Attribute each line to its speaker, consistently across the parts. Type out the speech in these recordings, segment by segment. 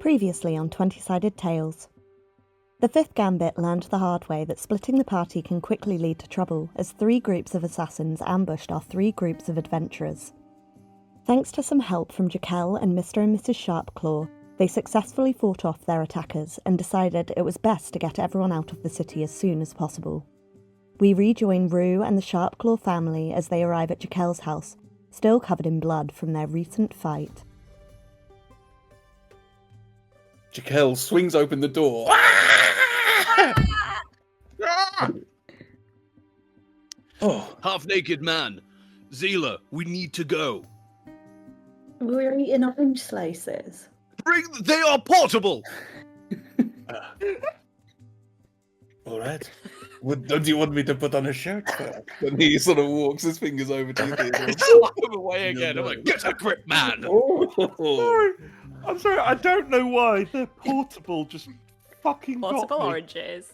Speaker 1: Previously on 20-Sided Tales. The fifth gambit learned the hard way that splitting the party can quickly lead to trouble, as 3 groups of assassins ambushed our 3 groups of adventurers. Thanks to some help from Jaquel and Mr. and Mrs. Sharpclaw, they successfully fought off their attackers and decided it was best to get everyone out of the city as soon as possible. We rejoin Rue and the Sharpclaw family as they arrive at Jaquel's house, still covered in blood from their recent fight.
Speaker 2: Jaquel swings open the door. Oh,
Speaker 3: half-naked man. Zila, we need to go.
Speaker 4: We're eating orange slices.
Speaker 3: They are portable!
Speaker 2: all right. Don't you want me to put on a shirt? And he sort of walks his fingers over to you.
Speaker 3: Slap him away again. I'm like, get a grip, man!
Speaker 2: Oh.
Speaker 5: I'm sorry, I don't know why. They're portable, just fucking
Speaker 6: Portable
Speaker 5: got me.
Speaker 6: oranges.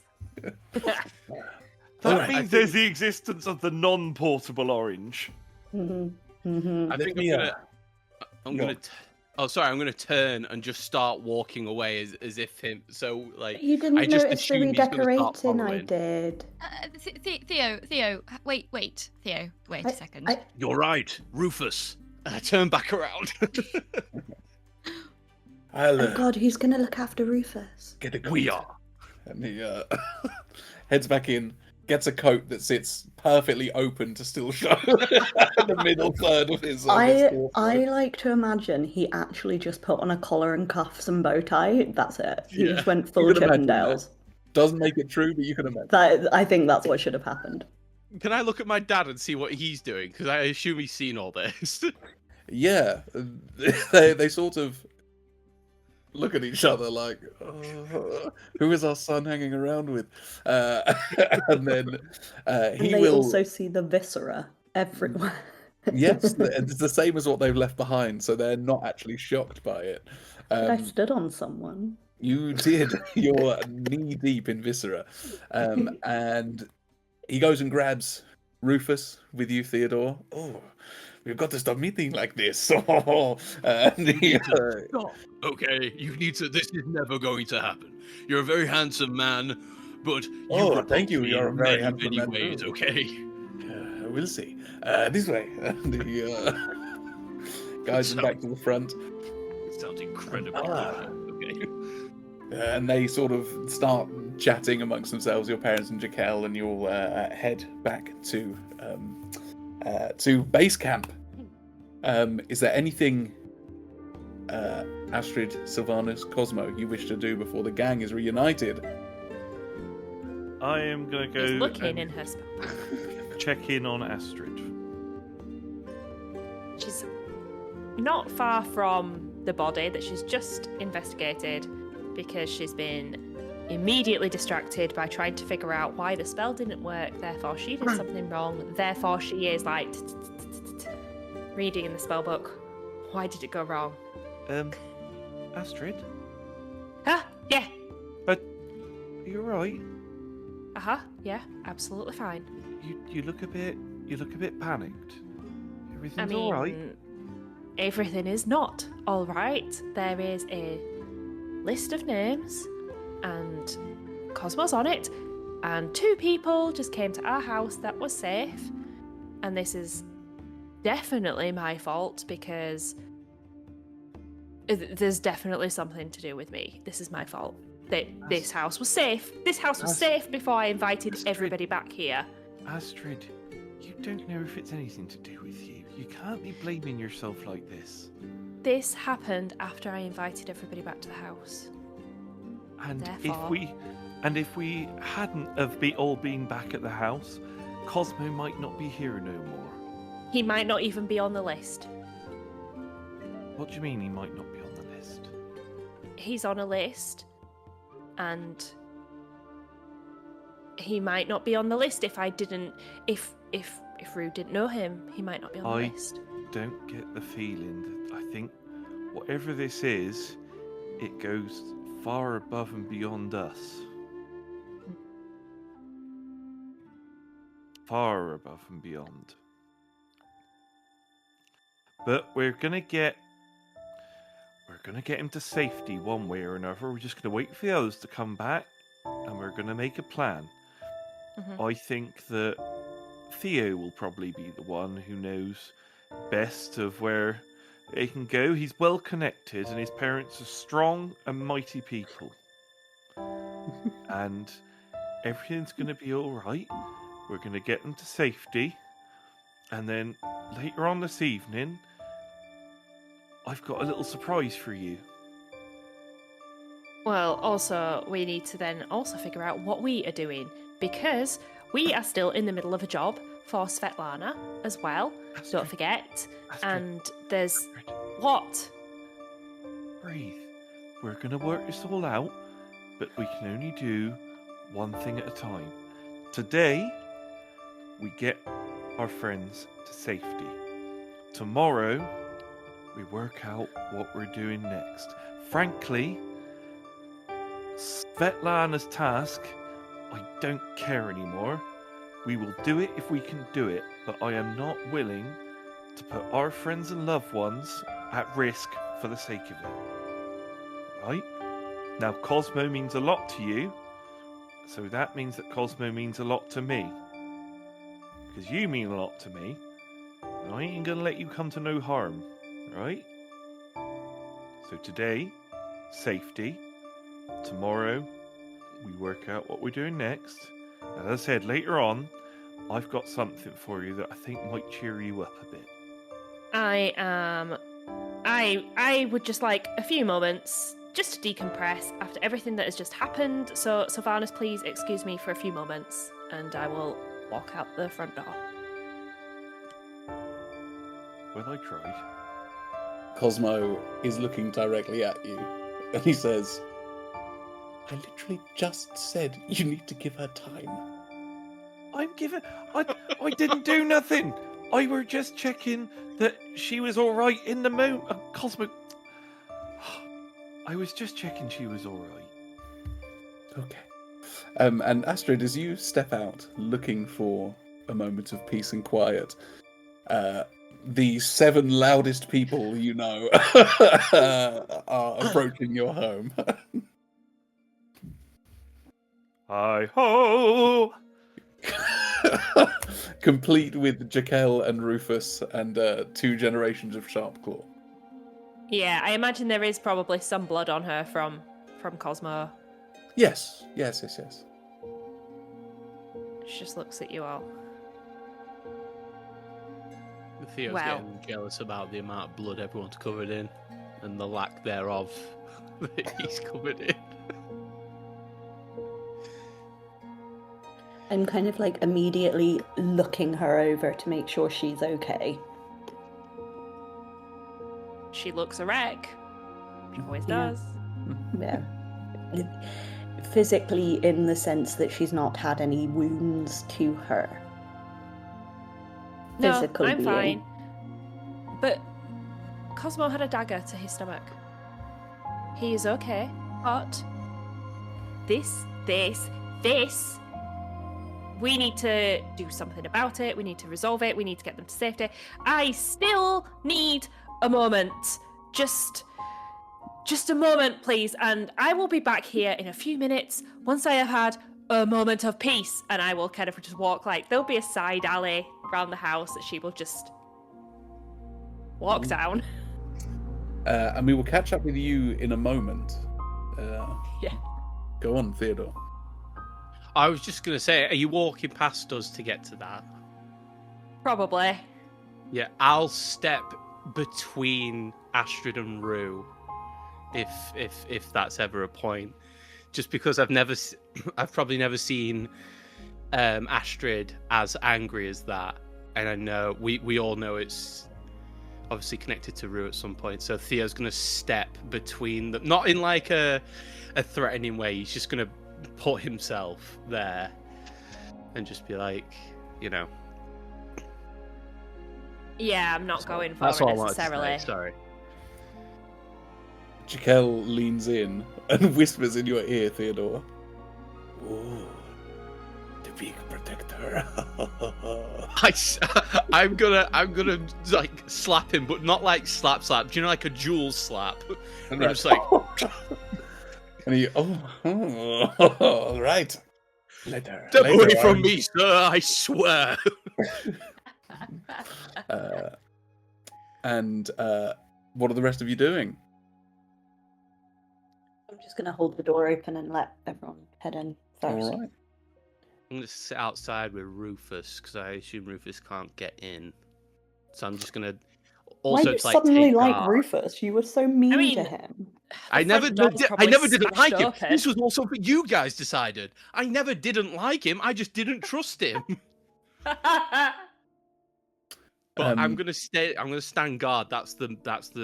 Speaker 5: That means there's the existence of the non-portable orange.
Speaker 4: Mm-hmm.
Speaker 3: I think I'm gonna turn and just start walking away as if him. So like,
Speaker 4: You didn't
Speaker 3: I just
Speaker 4: notice the
Speaker 3: assume he's gonna start
Speaker 4: redecorating I
Speaker 3: following.
Speaker 4: did.
Speaker 6: Theo, wait, Theo, wait a second.
Speaker 3: You're right, Rufus. And I turn back around.
Speaker 4: Oh God, who's going to look after Rufus?
Speaker 2: Get a coat.
Speaker 3: We are.
Speaker 2: And he heads back in, gets a coat that sits perfectly open to still show the middle third of his torso.
Speaker 4: I like to imagine he actually just put on a collar and cuffs and bow tie. That's it. He just went full
Speaker 2: You can imagine
Speaker 4: Chippendales.
Speaker 2: Doesn't make it true, but you can imagine.
Speaker 4: I think that's what should have happened.
Speaker 3: Can I look at my dad and see what he's doing? Because I assume he's seen all this.
Speaker 2: Yeah, they sort of look at each other like, oh, who is our son hanging around with? And then
Speaker 4: And
Speaker 2: he
Speaker 4: they
Speaker 2: will
Speaker 4: also see the viscera everywhere.
Speaker 2: Yes, it's the same as what they've left behind, so they're not actually shocked by it.
Speaker 4: But I stood on someone.
Speaker 2: You did. You're knee deep in viscera, and he goes and grabs Rufus with you, Theodore. Oh, we've got to stop meeting like this. And he,
Speaker 3: Okay, you need to. This is never going to happen. You're a very handsome man, but you
Speaker 2: thank you.
Speaker 3: repulse me
Speaker 2: You're a
Speaker 3: in
Speaker 2: very
Speaker 3: many,
Speaker 2: handsome
Speaker 3: many
Speaker 2: man
Speaker 3: ways.
Speaker 2: too.
Speaker 3: Okay.
Speaker 2: We'll see. This way. And he guides him back to the front.
Speaker 3: It sounds incredibly okay.
Speaker 2: And they sort of start chatting amongst themselves, your parents and Jaquel, and you'll head back to base camp. Is there anything, Astryd, Sylvanus, Cosmo, you wish to do before the gang is reunited?
Speaker 5: I am going to go
Speaker 6: He's looking
Speaker 5: and
Speaker 6: in her spell.
Speaker 5: check in on Astryd.
Speaker 6: She's not far from the body that she's just investigated because she's been immediately distracted by trying to figure out why the spell didn't work, therefore she did something wrong, therefore she is like reading in the spell book. Why did it go wrong?
Speaker 5: Astryd?
Speaker 6: Yeah.
Speaker 5: Are you alright?
Speaker 6: Yeah, absolutely fine.
Speaker 5: You look a bit panicked. Everything's
Speaker 6: I mean,
Speaker 5: alright?
Speaker 6: everything is not alright. There is a list of names and Cosmo's on it, and 2 people just came to our house that was safe, and this is definitely my fault because there's definitely something to do with me. This is my fault. This house was safe. This house was safe before I invited everybody back here.
Speaker 5: Astryd, you don't know if it's anything to do with you. You can't be blaming yourself like this.
Speaker 6: This happened after I invited everybody back to the house.
Speaker 5: And
Speaker 6: Therefore-
Speaker 5: if we hadn't have all been back at the house, Cosmo might not be here no more.
Speaker 6: He might not even be on the list.
Speaker 5: What do you mean he might not be on the list?
Speaker 6: He's on a list, and he might not be on the list if Rue didn't know him. He might not be on the list.
Speaker 5: Don't get the feeling that I think whatever this is, it goes far above and beyond us. Far above and beyond. But we're gonna get we're going to get him to safety one way or another. We're just going to wait for the others to come back, and we're going to make a plan. I think that Theo will probably be the one who knows best of where they can go. He's well connected, and his parents are strong and mighty people. And everything's going to be all right. We're going to get them to safety. And then later on this evening, I've got a little surprise for you.
Speaker 6: Well, also, we need to then also figure out what we are doing, because we are still in the middle of a job for Svetlana as well.
Speaker 5: Astryd.
Speaker 6: Don't forget.
Speaker 5: Astryd.
Speaker 6: And there's...
Speaker 5: Astryd.
Speaker 6: What?
Speaker 5: Breathe. We're going to work this all out, but we can only do one thing at a time. Today, we get our friends to safety. Tomorrow, we work out what we're doing next. Frankly, Svetlana's task, I don't care anymore. We will do it if we can do it, but I am not willing to put our friends and loved ones at risk for the sake of it. Right? Now, Cosmo means a lot to you, so that means that Cosmo means a lot to me. Because you mean a lot to me, and I ain't gonna let you come to no harm, right? So today, safety. Tomorrow, we work out what we're doing next. And as I said, later on, I've got something for you that I think might cheer you up a bit.
Speaker 6: I would just like a few moments just to decompress after everything that has just happened. So, Sylvanus, please excuse me for a few moments, and I will walk out the front door.
Speaker 5: Well, I tried.
Speaker 2: Cosmo is looking directly at you, and he says, I literally just said you need to give her time.
Speaker 5: I'm giving... I didn't do nothing. I were just checking that she was all right in the moment. Cosmo... I was just checking she was all right.
Speaker 2: Okay. And Astryd, as you step out looking for a moment of peace and quiet, the 7 loudest people you know are approaching your home.
Speaker 5: Hi-ho!
Speaker 2: Complete with Jaquel and Rufus and 2 generations of Sharpclaw.
Speaker 6: Yeah, I imagine there is probably some blood on her from Cosmo.
Speaker 2: Yes.
Speaker 6: She just looks at you all.
Speaker 3: Theo's
Speaker 6: Well.
Speaker 3: getting jealous about the amount of blood everyone's covered in and the lack thereof that he's covered in.
Speaker 4: I'm kind of like immediately looking her over to make sure she's okay.
Speaker 6: She looks a wreck. She always
Speaker 4: Yeah.
Speaker 6: does.
Speaker 4: Yeah. Physically, in the sense that she's not had any wounds to her.
Speaker 6: No,
Speaker 4: Physical
Speaker 6: I'm
Speaker 4: being.
Speaker 6: fine. But Cosmo had a dagger to his stomach. He is okay, but this, we need to do something about it. We need to resolve it. We need to get them to safety. I still need a moment. Just a moment, please. And I will be back here in a few minutes once I have had a moment of peace. And I will kind of just walk, like, there'll be a side alley around the house that she will just walk down.
Speaker 2: And we will catch up with you in a moment.
Speaker 6: Yeah.
Speaker 2: Go on, Theodore.
Speaker 3: I was just going to say, are you walking past us to get to that?
Speaker 6: Probably.
Speaker 3: Yeah, I'll step between Astryd and Rue, if that's ever a point. Just because I've probably never seen Astryd as angry as that, and I know we all know it's obviously connected to Rue at some point. So Theo's going to step between them, not in like a threatening way. He's just going to put himself there and just be like, you know.
Speaker 6: Yeah, I'm not going for
Speaker 3: That's
Speaker 6: it
Speaker 3: all I wanted to
Speaker 6: necessarily.
Speaker 3: say, sorry.
Speaker 2: Jaquel leans in and whispers in your ear, Theodore. Ooh, the big protector. later.
Speaker 3: I'm gonna like slap him, but not like slap. Do you know, like a jewel slap? And I'm just like,
Speaker 2: and he, all right. Later.
Speaker 3: step
Speaker 2: later,
Speaker 3: away from
Speaker 2: Arm.
Speaker 3: me, sir! I swear.
Speaker 2: And what are the rest of you doing?
Speaker 4: I'm just gonna hold the door open and let everyone head in first.
Speaker 2: All right.
Speaker 3: I'm gonna sit outside with Rufus because I assume Rufus can't get in. So I'm just gonna
Speaker 4: Why
Speaker 3: also
Speaker 4: you
Speaker 3: like
Speaker 4: suddenly
Speaker 3: take
Speaker 4: like
Speaker 3: guard.
Speaker 4: Rufus? You were so mean
Speaker 6: mean,
Speaker 4: to him.
Speaker 3: I
Speaker 6: The
Speaker 3: never
Speaker 6: front door's
Speaker 3: did. I
Speaker 6: probably
Speaker 3: never didn't
Speaker 6: smashed
Speaker 3: like him.
Speaker 6: open.
Speaker 3: This was all something you guys decided. I never didn't like him. I just didn't trust him. But I'm gonna stay. I'm gonna stand guard. That's the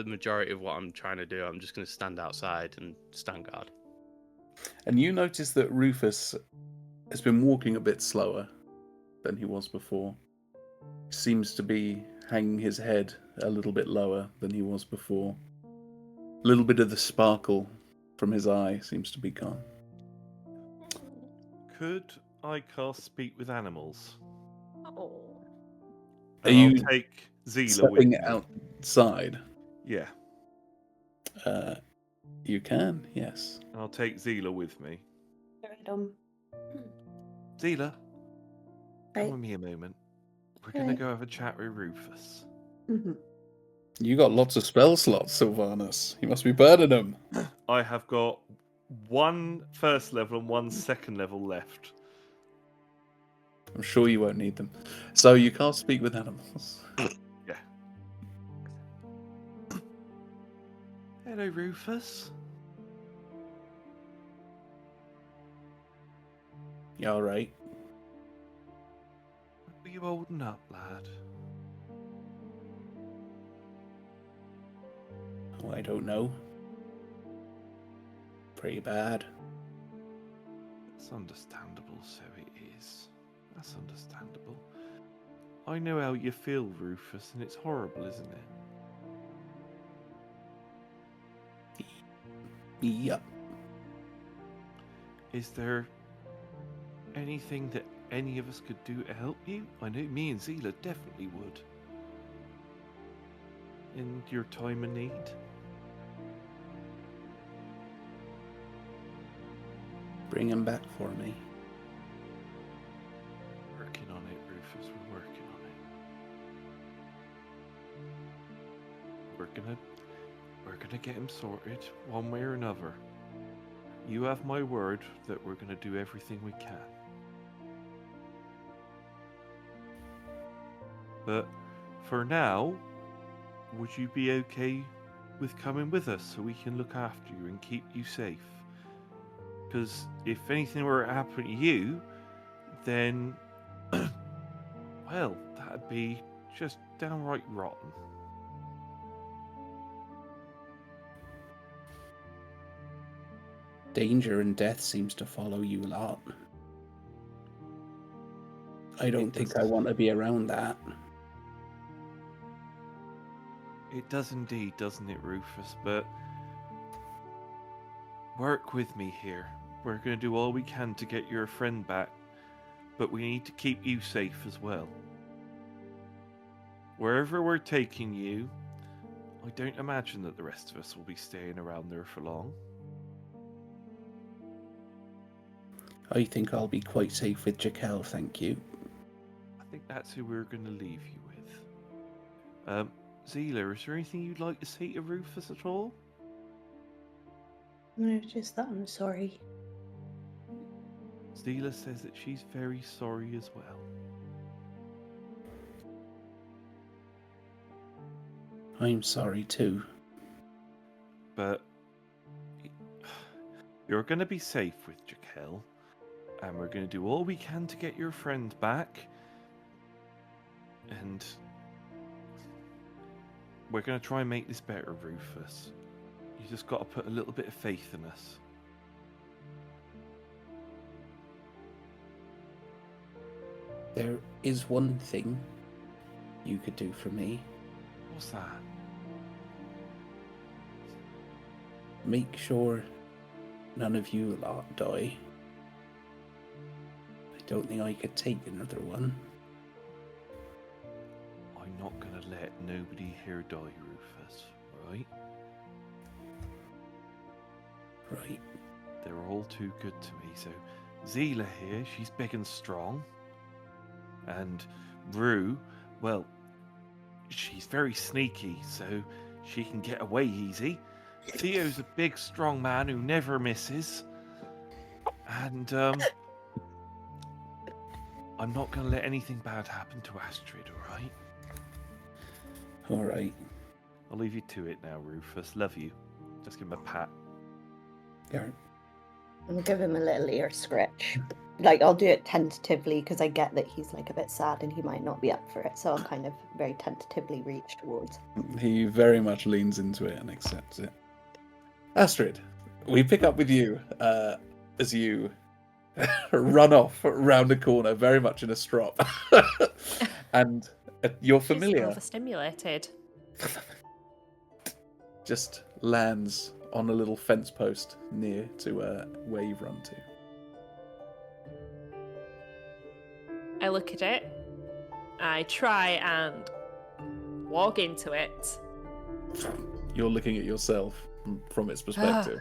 Speaker 3: majority of what I'm trying to do. I'm just gonna stand outside and stand guard.
Speaker 2: And you notice that Rufus has been walking a bit slower than he was before. He seems to be hanging his head a little bit lower than he was before. A little bit of the sparkle from his eye seems to be gone.
Speaker 5: Could I cast Speak with Animals?
Speaker 6: Oh.
Speaker 2: Are
Speaker 5: And
Speaker 2: you
Speaker 5: I'll take Zila with
Speaker 2: stepping
Speaker 5: me.
Speaker 2: outside?
Speaker 5: Yeah.
Speaker 2: You can, yes.
Speaker 5: I'll take Zila with me.
Speaker 4: Very
Speaker 5: Zila,
Speaker 4: Right.
Speaker 5: come with me a moment. We're going to go have a chat with Rufus.
Speaker 4: Mm-hmm.
Speaker 2: You got lots of spell slots, Sylvanus. You must be burning them.
Speaker 5: I have got 1 first level and 1 second level left.
Speaker 2: I'm sure you won't need them. So you can't speak with animals.
Speaker 5: Yeah. Hello, Rufus.
Speaker 2: You alright?
Speaker 5: Are you holding up, lad?
Speaker 2: Oh, I don't know. Pretty bad.
Speaker 5: That's understandable, so it is. That's understandable. I know how you feel, Rufus, and it's horrible, isn't it?
Speaker 2: Yep.
Speaker 5: Is there anything that any of us could do to help you? I know me and Zila definitely would. In your time of need?
Speaker 2: Bring him back for me.
Speaker 5: Working on it, Rufus. We're working on it. We're gonna get him sorted one way or another. You have my word that we're gonna do everything we can. But for now, would you be okay with coming with us so we can look after you and keep you safe? Because if anything were to happen to you, then, well, that'd be just downright rotten.
Speaker 2: Danger and death seems to follow you a lot. I don't think I want to be around that.
Speaker 5: It does indeed, doesn't it, Rufus? But work with me here. We're going to do all we can to get your friend back, but we need to keep you safe as well. Wherever we're taking you, I don't imagine that the rest of us will be staying around there for long.
Speaker 2: I think I'll be quite safe with Jaquel, thank you.
Speaker 5: I think that's who we're going to leave you with. Zila, is there anything you'd like to say to Rufus at all?
Speaker 4: No, just that I'm sorry.
Speaker 5: Zila says that she's very sorry as well.
Speaker 2: I'm sorry too.
Speaker 5: But you're going to be safe with Jaquel, and we're going to do all we can to get your friend back. And we're going to try and make this better, Rufus. You just got to put a little bit of faith in us.
Speaker 2: There is one thing you could do for me.
Speaker 5: What's that?
Speaker 2: Make sure none of you lot die. don't think I could take another one.
Speaker 5: I'm not gonna let nobody here die, Rufus, right?
Speaker 2: Right.
Speaker 5: They're all too good to me, so Zila here, she's big and strong. And Rue, well, she's very sneaky, so she can get away easy. Theo's a big, strong man who never misses. And, I'm not going to let anything bad happen to Astryd, alright?
Speaker 2: Alright.
Speaker 5: I'll leave you to it now, Rufus. Love you. Just give him a pat.
Speaker 2: Yeah.
Speaker 4: I'll give him a little ear scratch. Like, I'll do it tentatively because I get that he's like a bit sad and he might not be up for it. So I'll kind of very tentatively reach towards.
Speaker 2: He very much leans into it and accepts it. Astryd, we pick up with you as you run off round a corner, very much in a strop. And you're familiar.
Speaker 6: She's overstimulated.
Speaker 2: Just lands on a little fence post near to where you've run to.
Speaker 6: I look at it. I try and walk into it.
Speaker 2: You're looking at yourself from its perspective.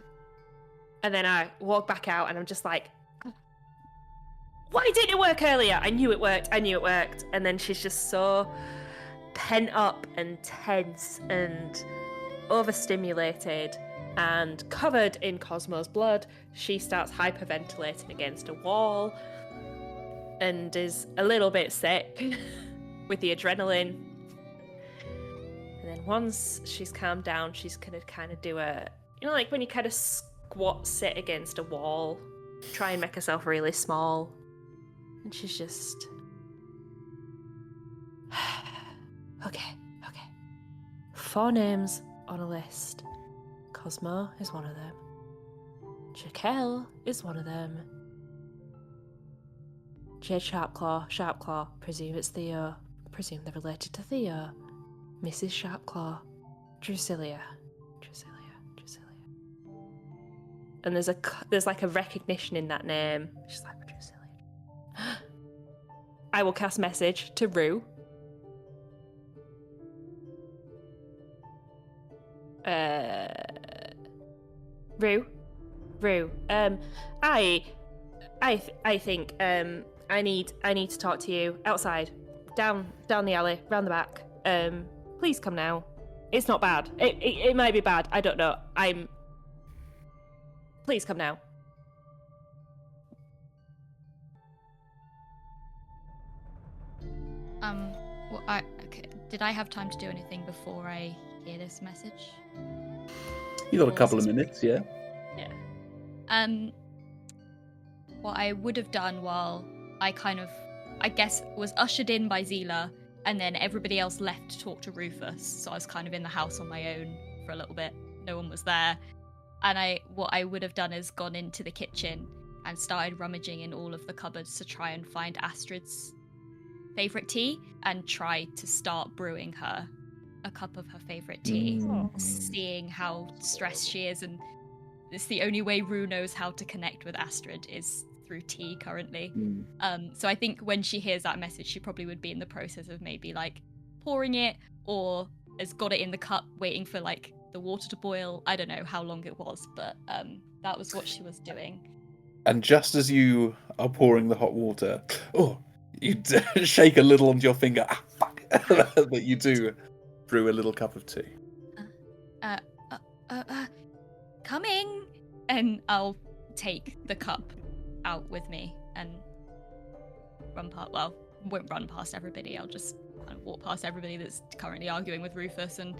Speaker 6: And then I walk back out and I'm just like, why didn't it work earlier? I knew it worked. And then she's just so pent up and tense and overstimulated and covered in Cosmo's blood. She starts hyperventilating against a wall and is a little bit sick with the adrenaline. And then once she's calmed down, she's gonna kind of do a, you know, like when you kind of squat sit against a wall, try and make herself really small. And she's just, okay. 4 names on a list. Cosmo is one of them. Jaquel is one of them. Jade Sharpclaw, presume it's Theo. Presume they're related to Theo. Mrs. Sharpclaw, Drusilla. And there's like a recognition in that name. She's like, Drusilla. I will cast message to Rue. Rue. I think I need to talk to you outside, down the alley, round the back. Please come now. It's not bad. It might be bad. I don't know. Please come now.
Speaker 7: Okay. Did I have time to do anything before I hear this message?
Speaker 2: You got a couple of minutes, yeah?
Speaker 7: Yeah. What I would have done while I guess, was ushered in by Zila, and then everybody else left to talk to Rufus, so I was kind of in the house on my own for a little bit. No one was there. And what I would have done is gone into the kitchen and started rummaging in all of the cupboards to try and find Astryd's favourite tea and try to start brewing her a cup of her favourite tea, seeing how stressed she is, and it's the only way Rue knows how to connect with Astryd is through tea currently. So I think when she hears that message, she probably would be in the process of maybe like pouring it, or has got it in the cup waiting for like the water to boil. I don't know how long it was, but that was what she was doing.
Speaker 2: And just as you are pouring the hot water, you shake a little onto your finger. Fuck! That you do brew a little cup of tea.
Speaker 7: Coming! And I'll take the cup out with me and won't run past everybody. I'll just kind of walk past everybody that's currently arguing with Rufus and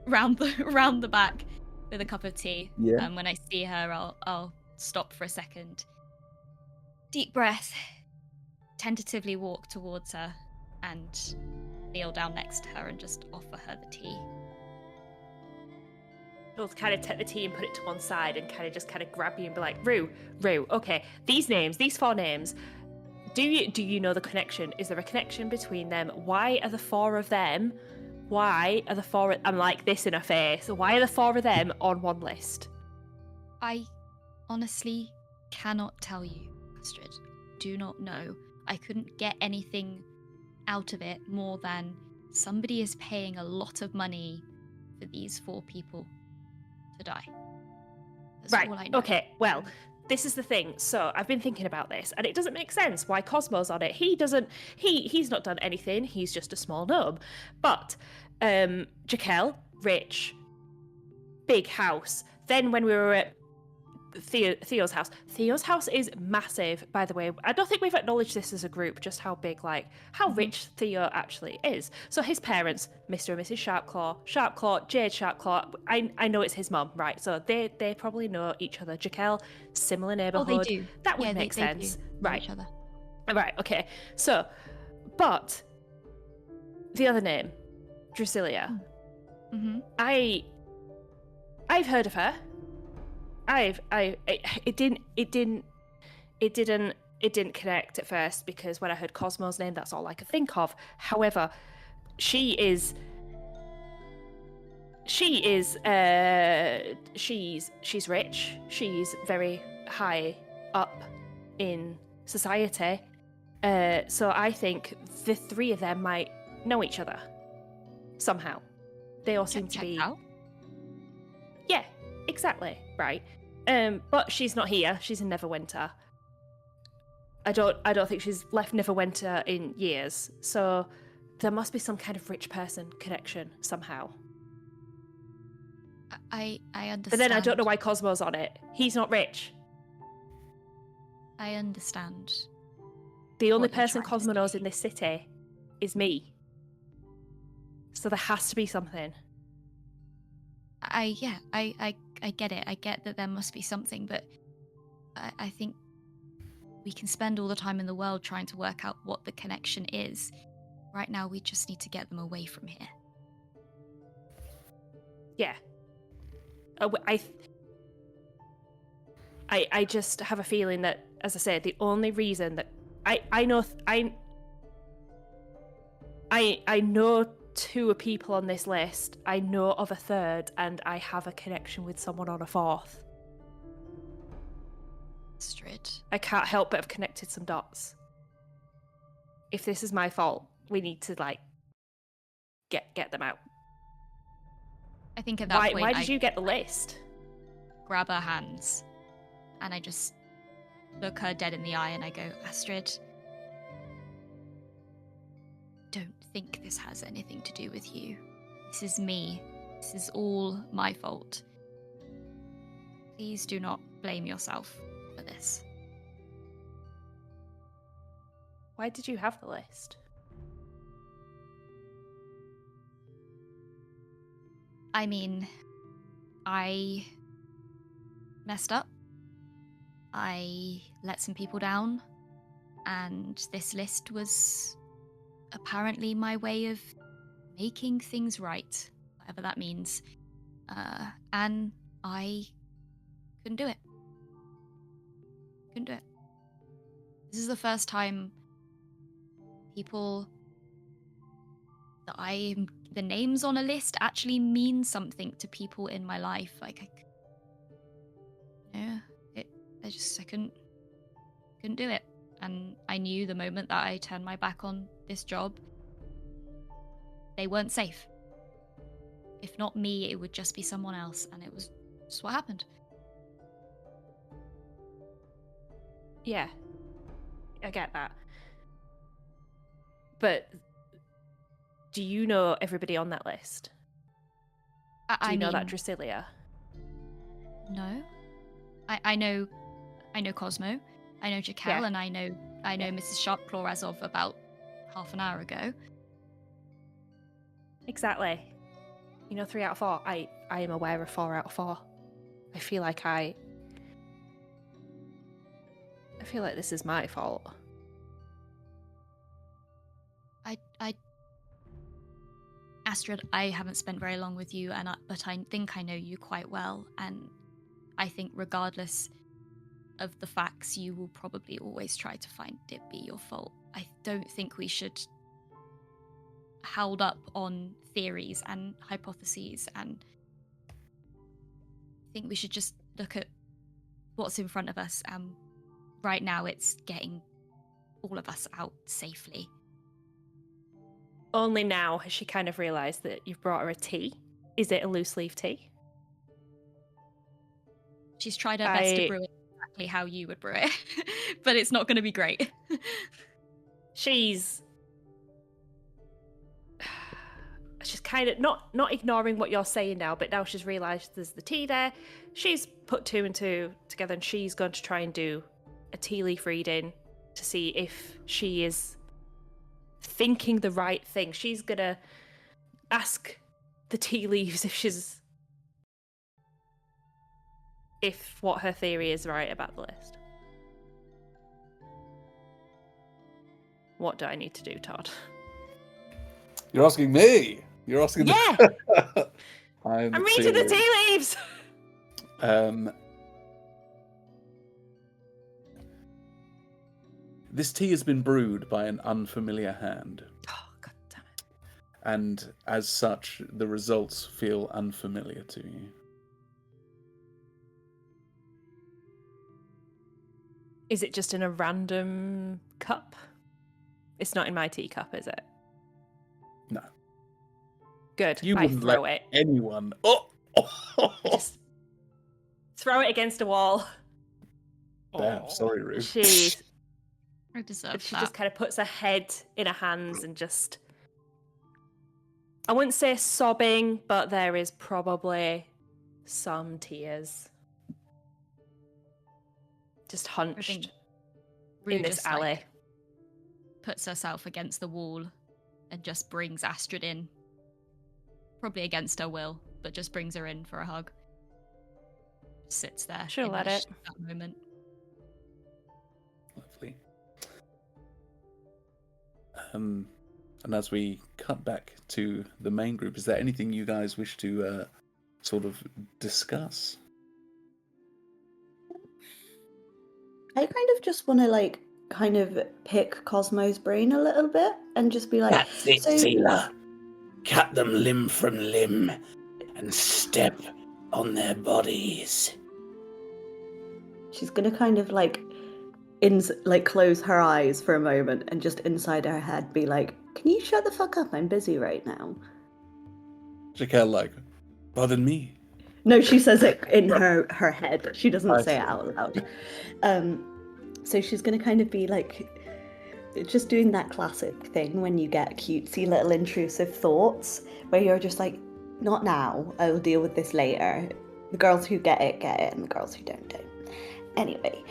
Speaker 7: round the back with a cup of tea.
Speaker 2: Yeah.
Speaker 7: And when I see her, I'll stop for a second. Deep breath. Tentatively walk towards her and kneel down next to her and just offer her the tea.
Speaker 6: She'll kind of take the tea and put it to one side and kind of grab you and be like, Rue, okay, these 4 names, do you know the connection? Is there a connection between them? Why are the 4 of them? I'm like this in her face. Why are the 4 of them on one list?
Speaker 7: I honestly cannot tell you, Astryd. do not know. I couldn't get anything out of it more than somebody is paying a lot of money for these 4 people to die. That's
Speaker 6: Right,
Speaker 7: all I know.
Speaker 6: okay, well, this is the thing. So I've been thinking about this, and it doesn't make sense why Cosmo's on it. He's not done anything. He's just a small gnome. But Jaquel, rich, big house. Then when we were at Theo's house is massive, by the way. I don't think we've acknowledged this as a group, just how big, how rich Theo actually is. So his parents, Mr. and Mrs. Sharpclaw, Jade Sharpclaw, I know it's his mum, right? So they probably know each other. Jaquel, similar neighborhood.
Speaker 7: Oh, they do.
Speaker 6: That would
Speaker 7: Yeah,
Speaker 6: make
Speaker 7: they
Speaker 6: sense.
Speaker 7: do know
Speaker 6: Right.
Speaker 7: each other.
Speaker 6: Right, okay. So, but the other name, Drasilia.
Speaker 7: Mm-hmm.
Speaker 6: I've heard of her. It didn't connect at first because when I heard Cosmo's name, that's all I could think of. However, she's rich. She's very high up in society. So I think the 3 of them might know each other somehow. They all seem to be.
Speaker 7: Out?
Speaker 6: Yeah, exactly. Right. But she's not here. She's in Neverwinter. I don't think she's left Neverwinter in years. So there must be some kind of rich person connection somehow.
Speaker 7: I understand.
Speaker 6: But then I don't know why Cosmo's on it. He's not rich.
Speaker 7: I understand.
Speaker 6: The only
Speaker 7: what you're
Speaker 6: person
Speaker 7: trying to
Speaker 6: Cosmo knows
Speaker 7: say.
Speaker 6: in this city is me. So there has to be something.
Speaker 7: I get it. I get that there must be something, but I think we can spend all the time in the world trying to work out what the connection is. Right now, we just need to get them away from here.
Speaker 6: Yeah. I just have a feeling that, as I said, the only reason that I know 2 people on this list. I know of a 3rd, and I have a connection with someone on a 4th.
Speaker 7: Astryd.
Speaker 6: I can't help but have connected some dots. If this is my fault, we need to get them out.
Speaker 7: I think at that point,
Speaker 6: why did you get the list?
Speaker 7: grab her hands and I just look her dead in the eye and I go, Astryd, don't think this has anything to do with you. This is me. This is all my fault. Please do not blame yourself for this.
Speaker 6: Why did you have the list?
Speaker 7: I mean, I messed up. I let some people down, and this list was apparently my way of making things right, whatever that means. And I couldn't do it. Couldn't do it. This is the first time people that the names on a list actually mean something to people in my life. Like, I couldn't do it. And I knew the moment that I turned my back on this job, they weren't safe. If not me, it would just be someone else, and it was just what happened.
Speaker 6: Yeah, I get that. But do you know everybody on that list? Do you know that Drasilia?
Speaker 7: No. I know Cosmo. I know Jaquel,
Speaker 6: Yeah.
Speaker 7: and I know Mrs. Sharpclaw as of about half an hour ago.
Speaker 6: Exactly. 3 out of 4. I am aware of 4 out of 4. I feel like this is my fault.
Speaker 7: Astryd, I haven't spent very long with you, but I think I know you quite well, and I think regardless of the facts, you will probably always try to find it be your fault. I don't think we should hold up on theories and hypotheses, and I think we should just look at what's in front of us. Right now it's getting all of us out safely.
Speaker 6: Only now has she kind of realised that you've brought her a tea. Is it a loose leaf tea?
Speaker 7: She's tried her best to brew it exactly how you would brew it, but it's not going to be great.
Speaker 6: She's kind of not ignoring what you're saying now, but now she's realised there's the tea there. She's put two and two together, and she's going to try and do a tea leaf reading to see if she is thinking the right thing. She's going to ask the tea leaves if what her theory is right about the list. What do I need to do, Todd?
Speaker 2: You're asking me. You're asking.
Speaker 6: Yeah.
Speaker 2: I'm
Speaker 6: reading the tea leaves.
Speaker 2: This tea has been brewed by an unfamiliar hand.
Speaker 6: Oh, God damn it.
Speaker 2: And as such, the results feel unfamiliar to you.
Speaker 6: Is it just in a random cup? It's not in my teacup, is it?
Speaker 2: No.
Speaker 6: Good.
Speaker 2: You
Speaker 6: I
Speaker 2: wouldn't
Speaker 6: throw
Speaker 2: let
Speaker 6: it.
Speaker 2: anyone.
Speaker 6: Just throw it against a wall.
Speaker 2: Damn, sorry, Rue.
Speaker 6: She
Speaker 7: I deserve
Speaker 6: She
Speaker 7: that.
Speaker 6: just kind of puts her head in her hands and just... I wouldn't say sobbing, but there is probably some tears. Just hunched
Speaker 7: Rue
Speaker 6: in this
Speaker 7: just,
Speaker 6: alley.
Speaker 7: Puts herself against the wall and just brings Astryd in. Probably against her will, but just brings her in for a hug. Sits there.
Speaker 6: She'll let it.
Speaker 7: That moment.
Speaker 2: Lovely. And as we cut back to the main group, is there anything you guys wish to sort of discuss?
Speaker 4: I kind of just want to kind of pick Cosmo's brain a little bit and just be like,
Speaker 8: That's it, Sealer. Cut them limb from limb and step on their bodies.
Speaker 4: She's gonna kind of close her eyes for a moment and just inside her head be like, can you shut the fuck up? I'm busy right now.
Speaker 2: Jaquel, pardon me.
Speaker 4: No, she says it in her head. She doesn't say it out loud. So she's gonna kind of be just doing that classic thing when you get cutesy little intrusive thoughts where you're just like, not now, I'll deal with this later. The girls who get it, and the girls who don't. Anyway,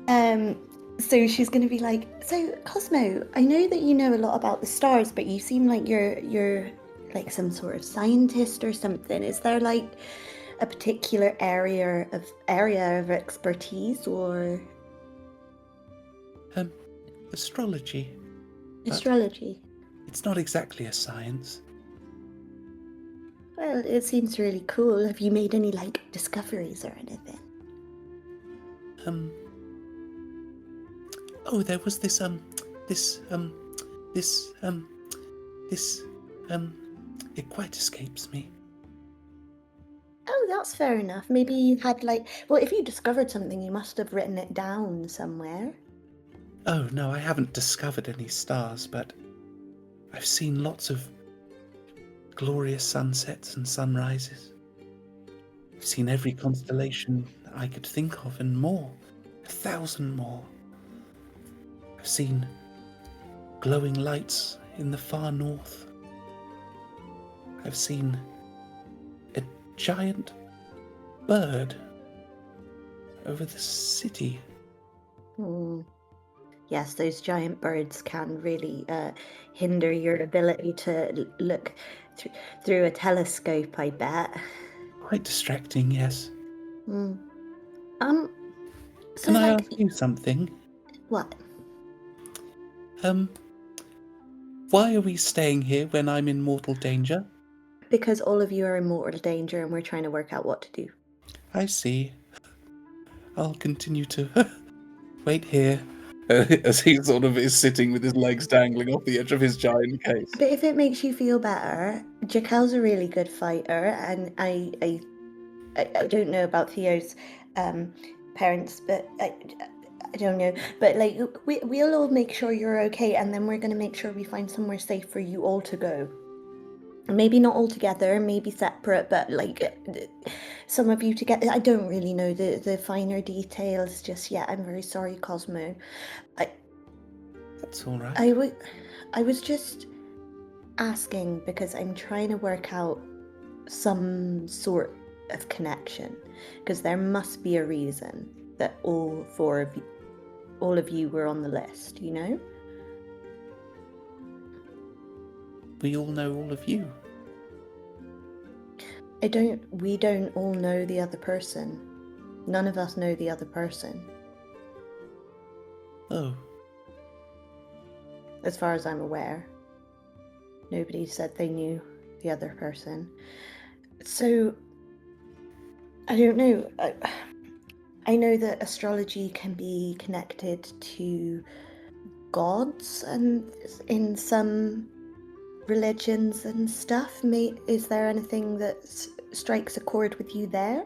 Speaker 4: so she's going to be like, so Cosmo, I know that you know a lot about the stars, but you seem like you're like some sort of scientist or something. Is there a particular area of expertise or?
Speaker 8: Astrology.
Speaker 4: Astrology.
Speaker 8: It's not exactly a science.
Speaker 4: Well, it seems really cool. Have you made any discoveries or anything?
Speaker 8: Oh, there was this, it quite escapes me.
Speaker 4: Oh, that's fair enough. Maybe you had well, if you discovered something, you must have written it down somewhere.
Speaker 8: Oh, no, I haven't discovered any stars, but I've seen lots of glorious sunsets and sunrises. I've seen every constellation I could think of and more, 1,000 more. I've seen glowing lights in the far north. I've seen a giant bird over the city.
Speaker 4: Yes, those giant birds can really hinder your ability to look through a telescope, I bet.
Speaker 8: Quite distracting, yes.
Speaker 4: So
Speaker 8: Can I ask you something?
Speaker 4: What?
Speaker 8: Why are we staying here when I'm in mortal danger?
Speaker 4: Because all of you are in mortal danger and we're trying to work out what to do.
Speaker 8: I see. I'll continue to wait here.
Speaker 2: As he sort of is sitting with his legs dangling off the edge of his giant case.
Speaker 4: But if it makes you feel better, Jaquel's a really good fighter, and I don't know about Theo's parents, but I don't know, but like we'll all make sure you're okay, and then we're gonna make sure we find somewhere safe for you all to go. Maybe not all together, maybe separate, but like some of you together. I don't really know the finer details just yet. I'm very sorry, Cosmo.
Speaker 8: That's all right.
Speaker 4: I was just asking because I'm trying to work out some sort of connection, because there must be a reason that all of you were on the list, you know?
Speaker 8: We all know all of you.
Speaker 4: We don't all know the other person. None of us know the other person,
Speaker 8: Oh,
Speaker 4: as far as I'm aware. Nobody said they knew the other person. So, I don't know. I know that astrology can be connected to gods and in some religions and stuff. Is there anything that strikes a chord with you there?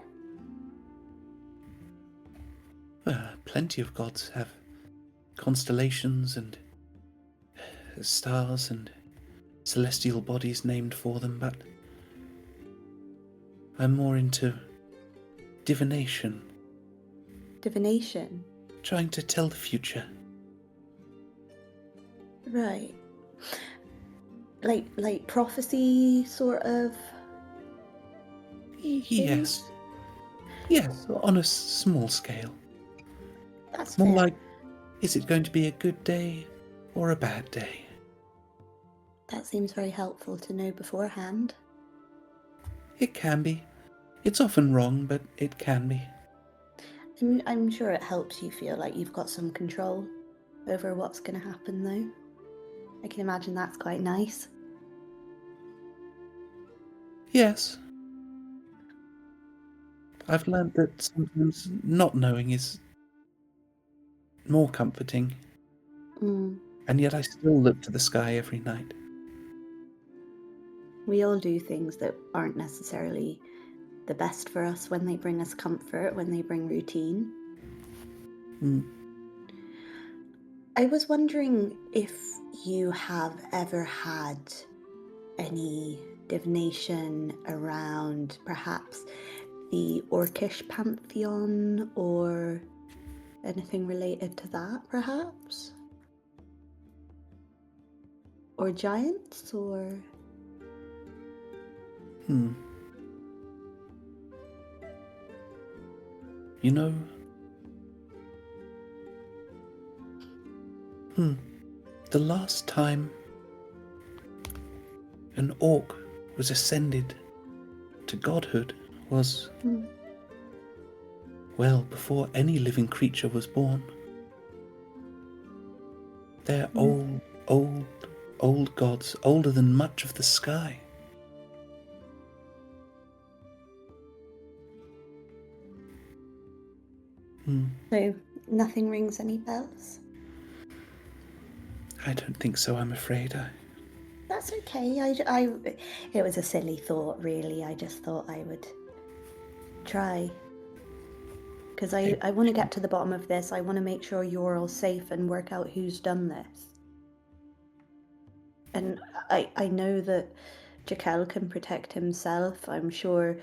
Speaker 8: plenty of gods have constellations and stars and celestial bodies named for them, but I'm more into divination.
Speaker 4: Divination?
Speaker 8: Trying to tell the future.
Speaker 4: Right. Like prophecy, sort of?
Speaker 8: Yes. Yes, on a small scale.
Speaker 4: That's
Speaker 8: More
Speaker 4: fair.
Speaker 8: like, is it going to be a good day or a bad day?
Speaker 4: That seems very helpful to know beforehand.
Speaker 8: It can be. It's often wrong, but it can be.
Speaker 4: I'm sure it helps you feel like you've got some control over what's going to happen, though. I can imagine that's quite nice.
Speaker 8: Yes. I've learned that sometimes not knowing is more comforting, and yet I still look to the sky every night.
Speaker 4: We all do things that aren't necessarily the best for us when they bring us comfort, when they bring routine. I was wondering if you have ever had any divination around perhaps the Orcish pantheon or anything related to that, perhaps? Or giants, or...
Speaker 8: You know... The last time an orc was ascended to godhood was... well, before any living creature was born. They're old gods, older than much of the sky.
Speaker 4: So, nothing rings any bells?
Speaker 8: I don't think so, I'm afraid.
Speaker 4: That's okay. It was a silly thought, really. I just thought I would try. Because I want to get to the bottom of this. I want to make sure you're all safe and work out who's done this. And I know that Jaquel can protect himself. I'm sure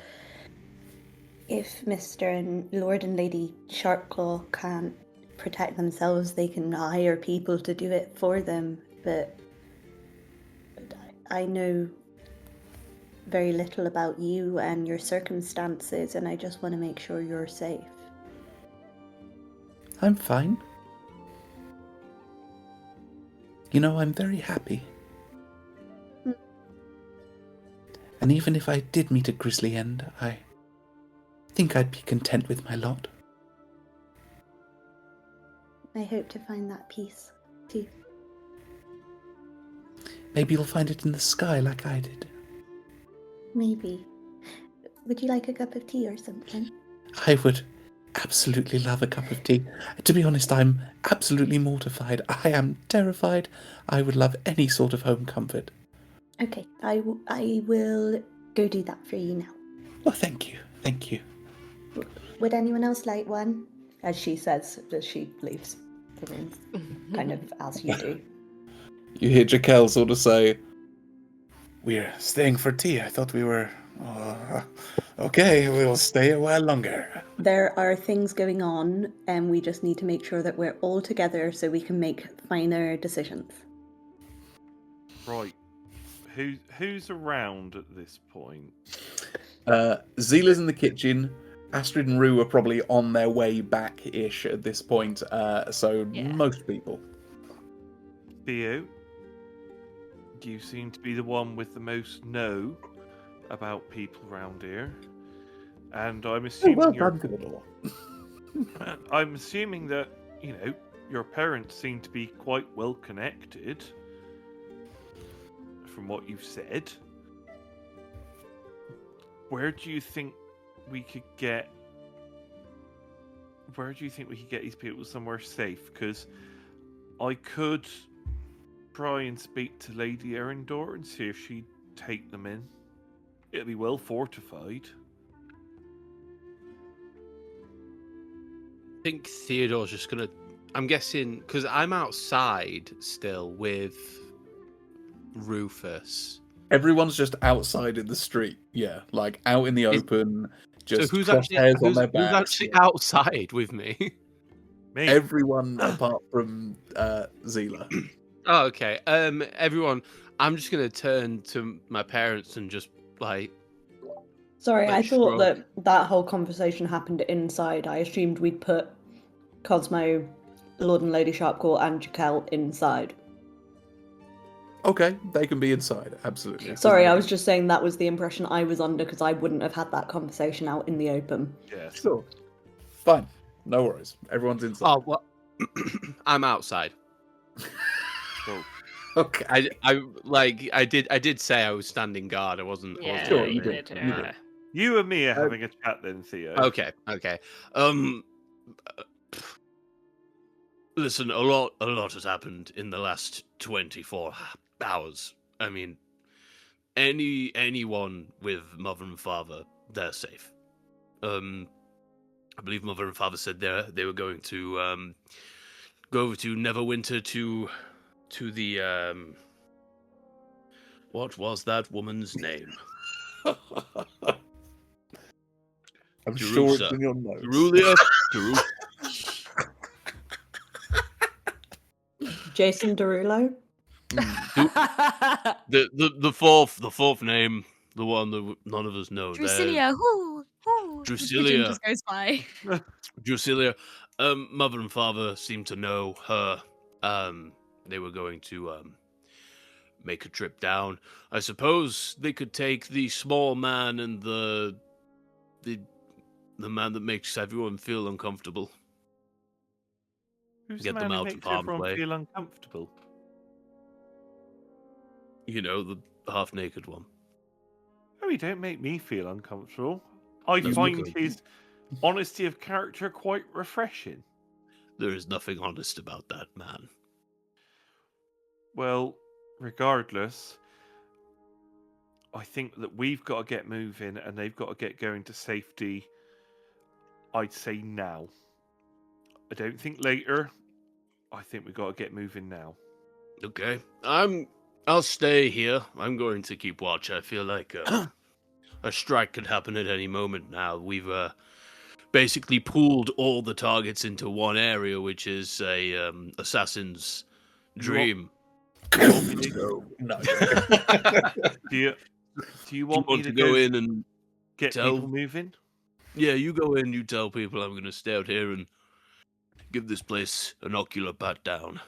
Speaker 4: if Mr. and Lord and Lady Sharpclaw can't protect themselves, they can hire people to do it for them. But I know very little about you and your circumstances, and I just want to make sure you're safe.
Speaker 8: I'm fine. You know, I'm very happy. And even if I did meet a grisly end, I think I'd be content with my lot.
Speaker 4: I hope to find that peace, too.
Speaker 8: Maybe you'll find it in the sky like I did.
Speaker 4: Maybe. Would you like a cup of tea or something?
Speaker 8: I would absolutely love a cup of tea. To be honest, I'm absolutely mortified. I am terrified. I would love any sort of home comfort.
Speaker 4: Okay, I will go do that for you now.
Speaker 8: Oh, thank you. Thank you.
Speaker 4: Would anyone else like one? as she says as she leaves the room, kind of as you do.
Speaker 2: You hear Jaquel sort of say, "We're staying for tea. I thought we were... okay, we'll stay a while longer."
Speaker 4: There are things going on, and we just need to make sure that we're all together so we can make finer decisions.
Speaker 5: Right. Who's around at this point?
Speaker 2: Zila's in the kitchen. Astryd and Rue are probably on their way back-ish at this point, so
Speaker 6: Yeah.
Speaker 2: most people.
Speaker 5: Theo, you seem to be the one with the most know about people around here. And I'm assuming I'm assuming that, your parents seem to be quite well connected from what you've said. Where do you think we could get these people somewhere safe? Because I could try and speak to Lady Erindor and see if she'd take them in. It'll be well fortified.
Speaker 3: I think Theodore's just gonna. I'm guessing because I'm outside still with Rufus.
Speaker 2: Everyone's just outside in the street. Yeah, like out in the open. Just
Speaker 3: So who's
Speaker 2: crosshairs on their backs.
Speaker 3: who's actually outside with me?
Speaker 5: Me.
Speaker 2: Everyone apart from Zila.
Speaker 3: Oh, okay. Everyone, I'm just gonna turn to my parents and just like.
Speaker 4: Sorry,
Speaker 3: Like
Speaker 4: I thought
Speaker 3: shrug.
Speaker 4: that whole conversation happened inside. I assumed we'd put Cosmo, Lord and Lady Sharpcore, and Jaquel inside.
Speaker 2: Okay, they can be inside. Absolutely.
Speaker 4: Sorry, I was just saying that was the impression I was under because I wouldn't have had that conversation out in the open.
Speaker 5: Yes.
Speaker 2: Sure. Fine. No worries. Everyone's inside.
Speaker 3: Oh, well, I'm outside.
Speaker 5: Cool.
Speaker 2: Okay.
Speaker 3: I did say I was standing guard. I wasn't. I
Speaker 6: Yeah,
Speaker 3: wasn't
Speaker 2: Sure,
Speaker 3: doing
Speaker 2: you
Speaker 3: it.
Speaker 2: did. You did.
Speaker 5: You and me are having a chat then, Theo.
Speaker 3: Okay. Listen, a lot has happened in the last 24 hours. I mean, anyone with mother and father, they're safe. I believe mother and father said they were going to go over to Neverwinter to the what was that woman's name?
Speaker 2: I'm sure it's
Speaker 3: Jerusa.
Speaker 2: in your notes.
Speaker 3: Cerulia.
Speaker 4: Jason Derulo?
Speaker 3: The fourth name, the one that none of us know.
Speaker 7: Drusilla, whoo, whoo. The pigeon
Speaker 3: Drusilla.
Speaker 7: just goes by.
Speaker 3: Drusilla. Mother and father seemed to know her. They were going to make a trip down. I suppose they could take the small man and the man that makes everyone feel uncomfortable.
Speaker 5: Who's
Speaker 3: Get
Speaker 5: the
Speaker 3: them
Speaker 5: man who
Speaker 3: out of
Speaker 5: makes
Speaker 3: harm's
Speaker 5: everyone
Speaker 3: way.
Speaker 5: feel uncomfortable?
Speaker 3: You know, the half-naked one.
Speaker 5: Oh, he don't make me feel uncomfortable. I
Speaker 3: That's
Speaker 5: find
Speaker 3: good.
Speaker 5: his honesty of character quite refreshing.
Speaker 3: There is nothing honest about that man.
Speaker 5: Well, regardless, I think that we've got to get moving and they've got to get going to safety. I'd say now. I don't think later. I think we've got to get moving now.
Speaker 3: Okay, I'll stay here. I'm going to keep watch. I feel like a strike could happen at any moment now. We've basically pooled all the targets into one area, which is a assassin's dream.
Speaker 2: No.
Speaker 5: Do you want me to
Speaker 3: go in and
Speaker 5: get
Speaker 3: tell-
Speaker 5: people moving?
Speaker 3: yeah, you go in, you tell people I'm going to stay out here and give this place an ocular pat down.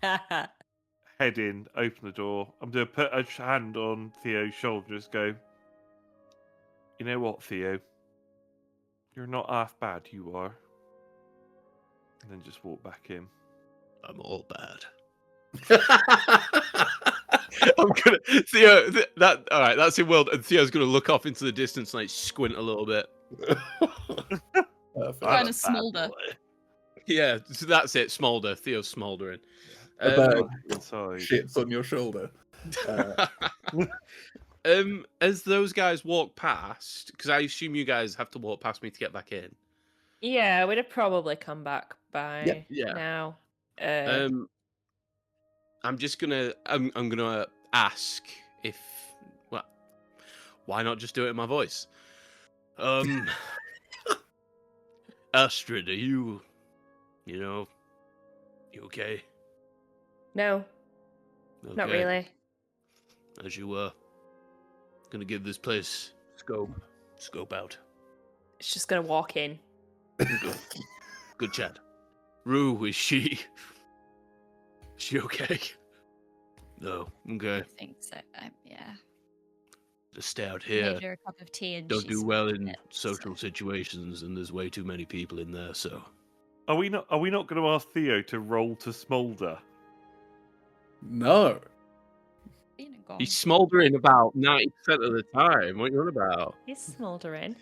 Speaker 5: Head in, open the door. I'm going to put a hand on Theo's shoulder and just go, you know what, Theo? You're not half bad, you are. And then just walk back in.
Speaker 3: I'm all bad. I'm gonna Theo. That all right? That's in world. And Theo's gonna look off into the distance and like squint a little bit.
Speaker 2: Perfect.
Speaker 7: Kind of smolder.
Speaker 3: Yeah, so that's it. Smolder. Theo's smoldering.
Speaker 2: A bird
Speaker 5: Inside.
Speaker 2: shits on your shoulder.
Speaker 3: As those guys walk past, because I assume you guys have to walk past me to get back in.
Speaker 6: Yeah, we'd have probably come back by
Speaker 3: Yeah.
Speaker 6: now.
Speaker 3: I'm just gonna. I'm gonna ask if. Well, why not just do it in my voice? Astryd, are you? You okay?
Speaker 6: No, not
Speaker 3: Okay.
Speaker 6: really.
Speaker 3: As you were. Gonna give this place scope out.
Speaker 6: It's just gonna walk in.
Speaker 3: Good chat. Rue, is she okay? No. Okay.
Speaker 7: I think so. Yeah.
Speaker 3: Just stay out
Speaker 7: Made
Speaker 3: here.
Speaker 7: her a cup of tea and
Speaker 3: Don't
Speaker 7: she's
Speaker 3: do well in
Speaker 7: it,
Speaker 3: social
Speaker 7: so-
Speaker 3: situations, and there's way too many people in there. So
Speaker 5: Are we not going to ask Theo to roll to smolder?
Speaker 2: No.
Speaker 7: Been and gone.
Speaker 3: he's smouldering about 90% of the time. What are you on about?
Speaker 6: He's smouldering.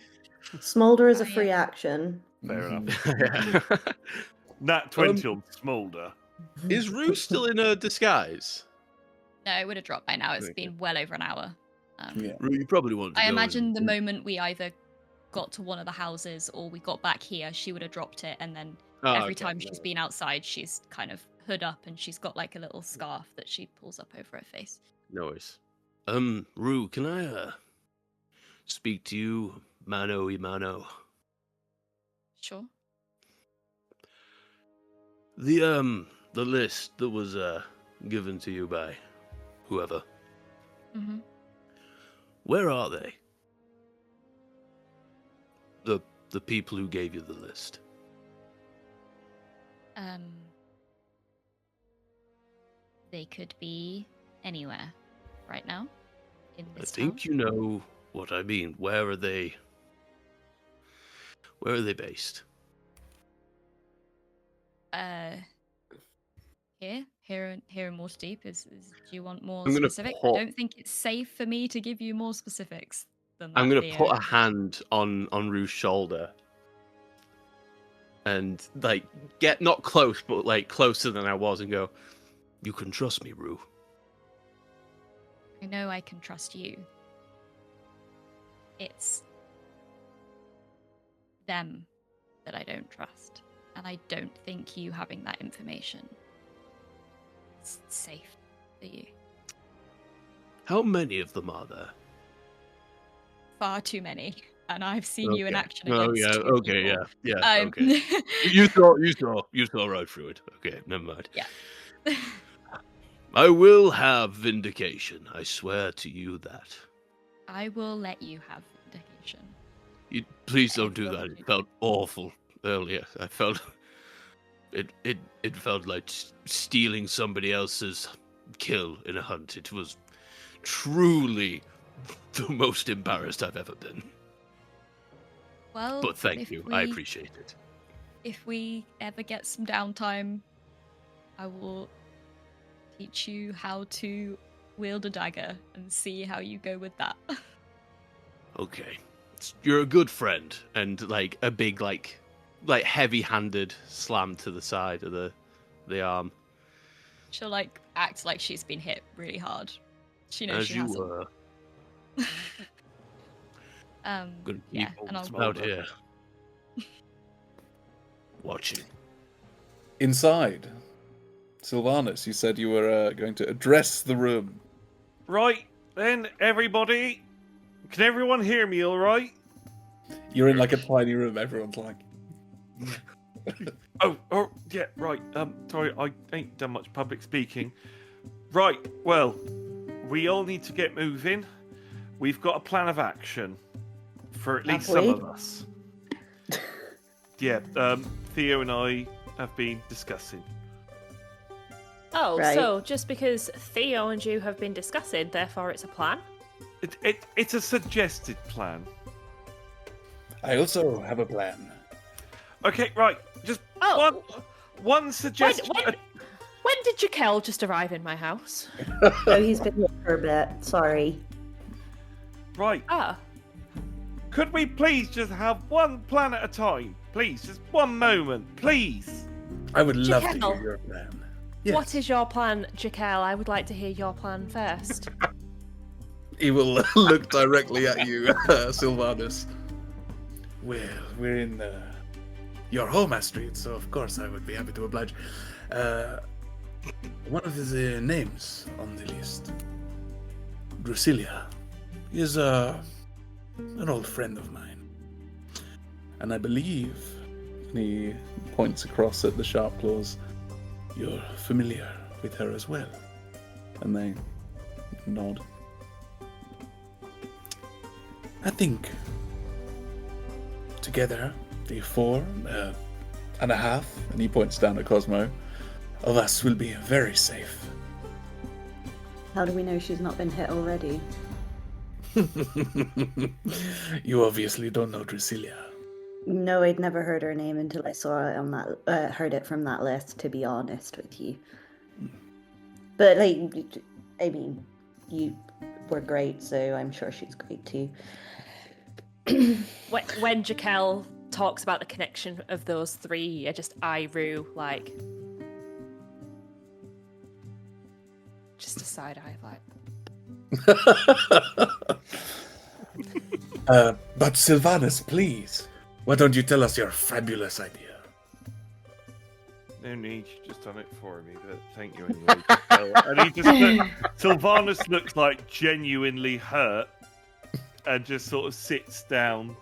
Speaker 4: Smolder is a
Speaker 7: Oh, yeah.
Speaker 4: free action.
Speaker 5: Fair enough.
Speaker 3: Yeah.
Speaker 5: Nat 20 on smolder.
Speaker 3: Is Rue still in a disguise?
Speaker 7: No, it would have dropped by now. It's
Speaker 3: Okay.
Speaker 7: been well over an hour.
Speaker 2: Yeah.
Speaker 3: Rue, you probably want to
Speaker 7: I
Speaker 3: go
Speaker 7: imagine
Speaker 3: in-
Speaker 7: the moment we either got to one of the houses or we got back here, she would have dropped it, and then
Speaker 3: Oh,
Speaker 7: every
Speaker 3: okay,
Speaker 7: time
Speaker 3: no.
Speaker 7: she's been outside, she's kind of hood up and she's got like a little scarf that she pulls up over her face.
Speaker 3: No worries. Rue, can I speak to you, mano y mano?
Speaker 7: Sure.
Speaker 3: The list that was given to you by whoever.
Speaker 7: Mm-hmm.
Speaker 3: Where are they? The people who gave you the list.
Speaker 7: They could be anywhere right now in
Speaker 3: I
Speaker 7: this
Speaker 3: think
Speaker 7: town.
Speaker 3: you know what I mean. Where are they? Where are they based?
Speaker 7: Here in more deep. Is do you want more
Speaker 3: I'm gonna
Speaker 7: specific?
Speaker 3: put-
Speaker 7: I don't think it's safe for me to give you more specifics than that.
Speaker 3: I'm gonna
Speaker 7: Theo.
Speaker 3: put a hand on Rue's shoulder, and like get not close, but like closer than I was, and go. You can trust me, Rue.
Speaker 7: I know I can trust you. It's them that I don't trust, and I don't think you having that information is safe for you.
Speaker 3: How many of them are there?
Speaker 7: Far too many, and I've seen you in
Speaker 3: Okay.
Speaker 7: action
Speaker 3: Oh
Speaker 7: against
Speaker 3: yeah.
Speaker 7: two
Speaker 3: Okay.
Speaker 7: people.
Speaker 3: Yeah. Okay. You saw right through it. Okay. Never mind.
Speaker 7: Yeah.
Speaker 3: I will have vindication. I swear to you that.
Speaker 7: I will let you have vindication.
Speaker 3: You, please don't do
Speaker 7: will
Speaker 3: that.
Speaker 7: do
Speaker 3: It felt awful earlier. I felt it felt like stealing somebody else's kill in a hunt. It was truly the most embarrassed I've ever been.
Speaker 7: Well,
Speaker 3: But thank
Speaker 7: if
Speaker 3: you. I
Speaker 7: we-
Speaker 3: appreciate it.
Speaker 7: If we ever get some downtime, I will teach you how to wield a dagger and see how you go with that.
Speaker 3: Okay. You're a good friend, and like a big like heavy-handed slam to the side of the arm.
Speaker 7: She'll like act like she's been hit really hard. She knows
Speaker 3: As
Speaker 7: she
Speaker 3: you
Speaker 7: hasn't.
Speaker 3: were. Gonna keep
Speaker 7: Yeah, and I'll
Speaker 3: out here. Watching.
Speaker 2: Inside, Sylvanus, you said you were going to address the room.
Speaker 5: Right, then, everybody. Can everyone hear me all right?
Speaker 2: You're in like a tiny room. Everyone's like,
Speaker 5: Oh, yeah, right. Sorry, I ain't done much public speaking. Right, well, we all need to get moving. We've got a plan of action for at least
Speaker 4: Have
Speaker 5: some
Speaker 4: we?
Speaker 5: of us. Yeah, Theo and I have been discussing.
Speaker 6: Oh,
Speaker 4: Right.
Speaker 6: so just because Theo and you have been discussing, therefore it's a plan?
Speaker 5: It's a suggested plan.
Speaker 2: I also have a plan.
Speaker 5: Okay, right. Just
Speaker 6: Oh.
Speaker 5: one suggestion.
Speaker 6: When did Jaquel just arrive in my house?
Speaker 4: Oh, he's been here for a bit. Sorry.
Speaker 5: Right.
Speaker 6: Ah,
Speaker 5: Could we please just have one plan at a time? Please, just one moment, please.
Speaker 2: I would love to
Speaker 6: Jaquel.
Speaker 2: hear your plan.
Speaker 6: what is your plan, Jaquel? I would like to hear your plan first.
Speaker 2: He will look directly at you, Sylvanus. Well, we're in your home, Astryd, so of course I would be happy to oblige. One of the names on the list, Drusilla, is an old friend of mine. And I believe, and he points across at the sharp claws, you're familiar with her as well. And they nod. I think together, the 4.5, and he points down at Cosmo, of us will be very safe.
Speaker 4: How do we know she's not been hit already?
Speaker 2: You obviously don't know Drusilla.
Speaker 4: No, I'd never heard her name until I saw it on that. Heard it from that list. To be honest with you, but like, I mean, you were great, so I'm sure she's great too.
Speaker 6: When Jaquel talks about the connection of those three, I Rue, like, just a side eye, like.
Speaker 2: But Sylvanus, please, why don't you tell us your fabulous idea?
Speaker 5: No need, you've just done it for me, but thank you anyway. Jaquel. And he just Sylvanus looks like genuinely hurt and just sort of sits down.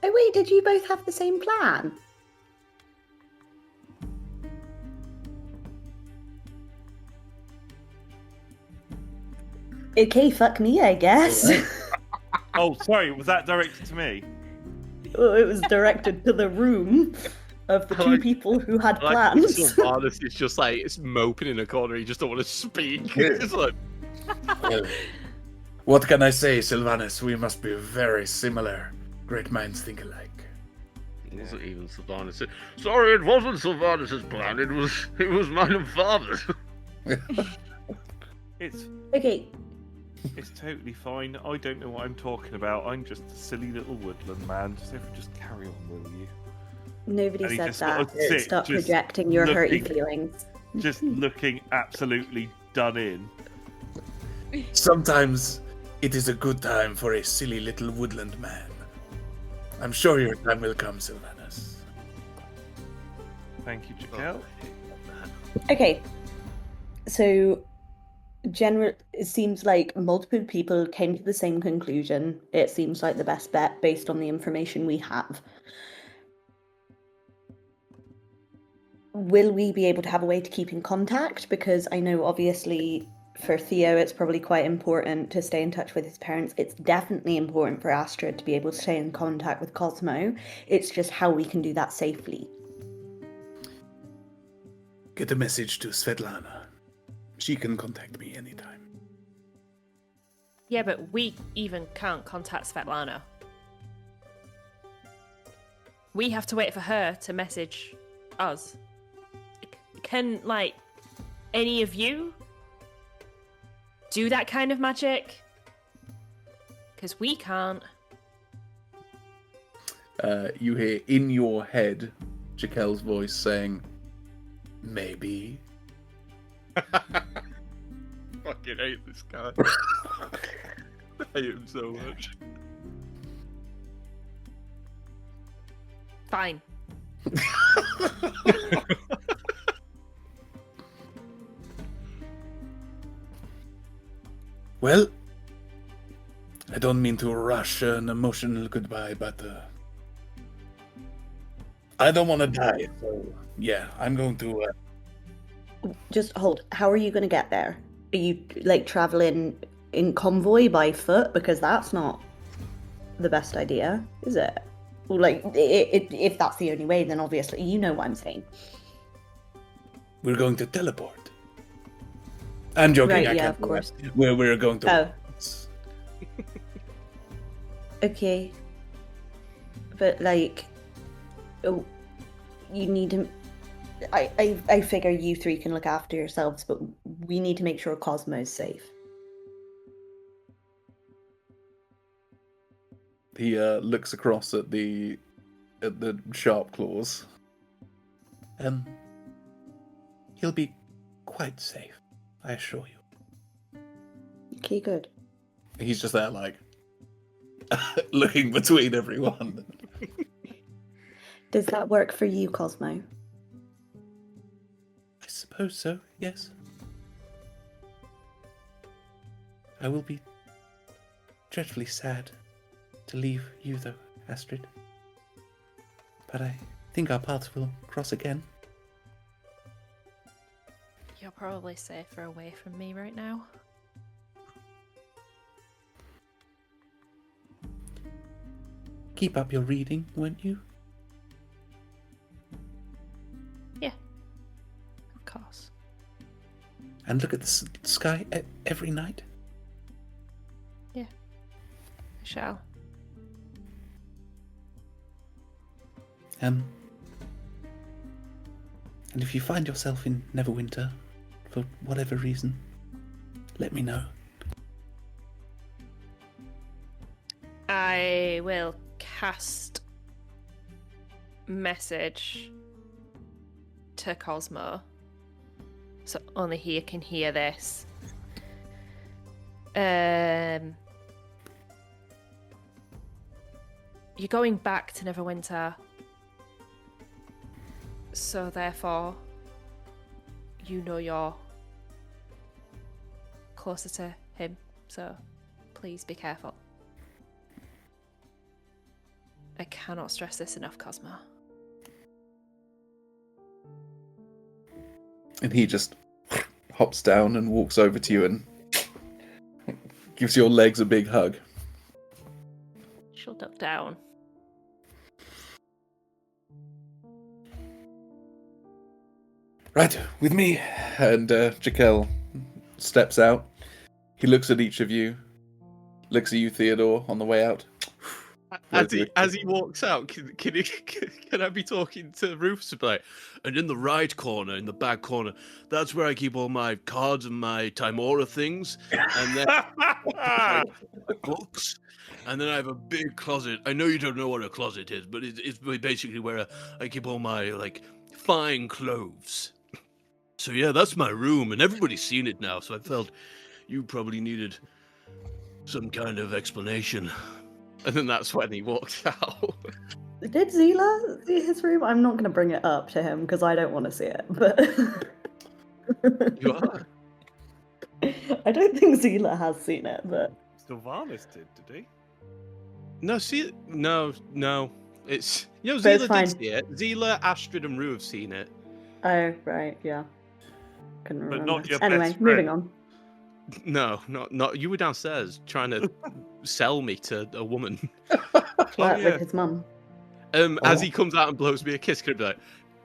Speaker 4: Oh wait, did you both have the same plan? Okay, fuck me, I guess.
Speaker 5: Oh, sorry, was that directed to me?
Speaker 4: Well, it was directed to the room of the two people who had plans.
Speaker 3: Sylvanus is just like, it's moping in a corner. He just don't want to speak. It's like,
Speaker 2: Well, what can I say, Sylvanus? We must be very similar. Great minds think alike.
Speaker 3: it wasn't even Sylvanus. Sorry, it wasn't Sylvanus's plan. It was mine and father's.
Speaker 5: It's
Speaker 4: Okay,
Speaker 5: totally fine. I don't know what I'm talking about. I'm just a silly little woodland man. Just carry on, will you?
Speaker 4: nobody
Speaker 5: And he
Speaker 4: said
Speaker 5: just sort of
Speaker 4: that.
Speaker 5: sits,
Speaker 4: Stop
Speaker 5: just
Speaker 4: projecting your hurty
Speaker 5: looking-
Speaker 4: feelings.
Speaker 5: Just looking absolutely done in.
Speaker 2: Sometimes it is a good time for a silly little woodland man. I'm sure your time will come, Sylvanus.
Speaker 5: Thank you, Jaquel.
Speaker 4: Okay, so it seems like multiple people came to the same conclusion. It seems like the best bet based on the information we have. Will we be able to have a way to keep in contact? Because I know obviously for Theo it's probably quite important to stay in touch with his parents. It's definitely important for Astryd to be able to stay in contact with Cosmo. It's just how we can do that safely.
Speaker 2: Get a message to Svetlana. She can contact me anytime.
Speaker 6: Yeah, but we even can't contact Svetlana. We have to wait for her to message us. Can, like, any of you do that kind of magic? Because we can't.
Speaker 2: You hear in your head Jaquel's voice saying, maybe.
Speaker 3: Fucking hate this guy. I hate him so much.
Speaker 6: Fine.
Speaker 2: Well, I don't mean to rush an emotional goodbye, but I don't want to die, so yeah, I'm going to...
Speaker 4: Just hold. How are you going to get there? Are you like traveling in convoy by foot? Because that's not the best idea, is it? Well, like, if that's the only way, then obviously you know what I'm saying.
Speaker 2: We're going to teleport. I'm joking.
Speaker 4: Right,
Speaker 2: I
Speaker 4: yeah,
Speaker 2: can't
Speaker 4: of
Speaker 2: do
Speaker 4: course.
Speaker 2: that. We're going to...
Speaker 4: Okay. But like, oh, you need to... I figure you three can look after yourselves, but we need to make sure Cosmo's safe.
Speaker 2: He looks across at the sharp claws. He'll be quite safe, I assure you.
Speaker 4: Okay, good.
Speaker 2: He's just there, like, looking between everyone.
Speaker 4: Does that work for you, Cosmo?
Speaker 8: I suppose so, yes. I will be dreadfully sad to leave you, though, Astryd. But I think our paths will cross again.
Speaker 6: You're probably safer away from me right now.
Speaker 8: Keep up your reading, won't you?
Speaker 6: Yeah. Of course.
Speaker 8: And look at the sky every night.
Speaker 6: Yeah. I shall.
Speaker 8: And if you find yourself in Neverwinter, for whatever reason, let me know.
Speaker 6: I will cast message to Cosmo, so only he can hear this. You're going back to Neverwinter, so therefore you know you're closer to him, so please be careful. I cannot stress this enough, Cosmo.
Speaker 2: And he just hops down and walks over to you and gives your legs a big hug.
Speaker 6: She'll duck down.
Speaker 2: Right, with me. And Jaquel steps out. He looks at each of you. Looks at you, Theodore, on the way out.
Speaker 3: As he walks out, can I be talking to Rufus about? And in the right corner, in the back corner, that's where I keep all my cards and my Timora things, and then my books, and then I have a big closet. I know you don't know what a closet is, but it's basically where I keep all my fine clothes. So yeah, that's my room, and everybody's seen it now. So I felt you probably needed some kind of explanation. And then that's when he walked out.
Speaker 4: Did Zila see his room? I'm not going to bring it up to him because I don't want to see it. But
Speaker 3: You are?
Speaker 4: I don't think Zila has seen it. But
Speaker 5: Sylvanas did he?
Speaker 3: No, see, no. It's
Speaker 4: But
Speaker 3: Zila
Speaker 4: it's fine.
Speaker 3: did see it. Zila, Astryd, and Rue have seen it.
Speaker 4: oh right, yeah, couldn't
Speaker 5: But
Speaker 4: remember.
Speaker 5: not your
Speaker 4: Anyway,
Speaker 5: best
Speaker 4: moving
Speaker 5: friend.
Speaker 4: on.
Speaker 3: No, not you were downstairs trying to sell me to a woman.
Speaker 4: With his mum.
Speaker 3: As he comes out and blows me a kiss, gonna be like,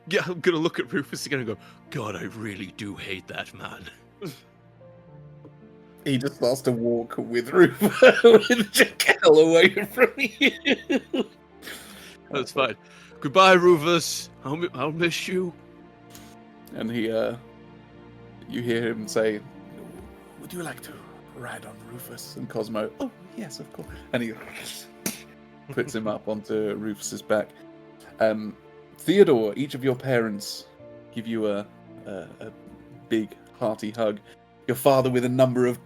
Speaker 3: yeah, I'm gonna look at Rufus again and go, God, I really do hate that man.
Speaker 2: He just starts to walk with Rufus, with Jaquel away from you.
Speaker 3: That's fine. Goodbye, Rufus. I'll miss you.
Speaker 2: And he, you hear him say, "Would you like to ride on Rufus?" And Cosmo, "Oh yes, of course." And he puts him up onto Rufus's back. Theodore, each of your parents give you a big hearty hug. Your father with a number of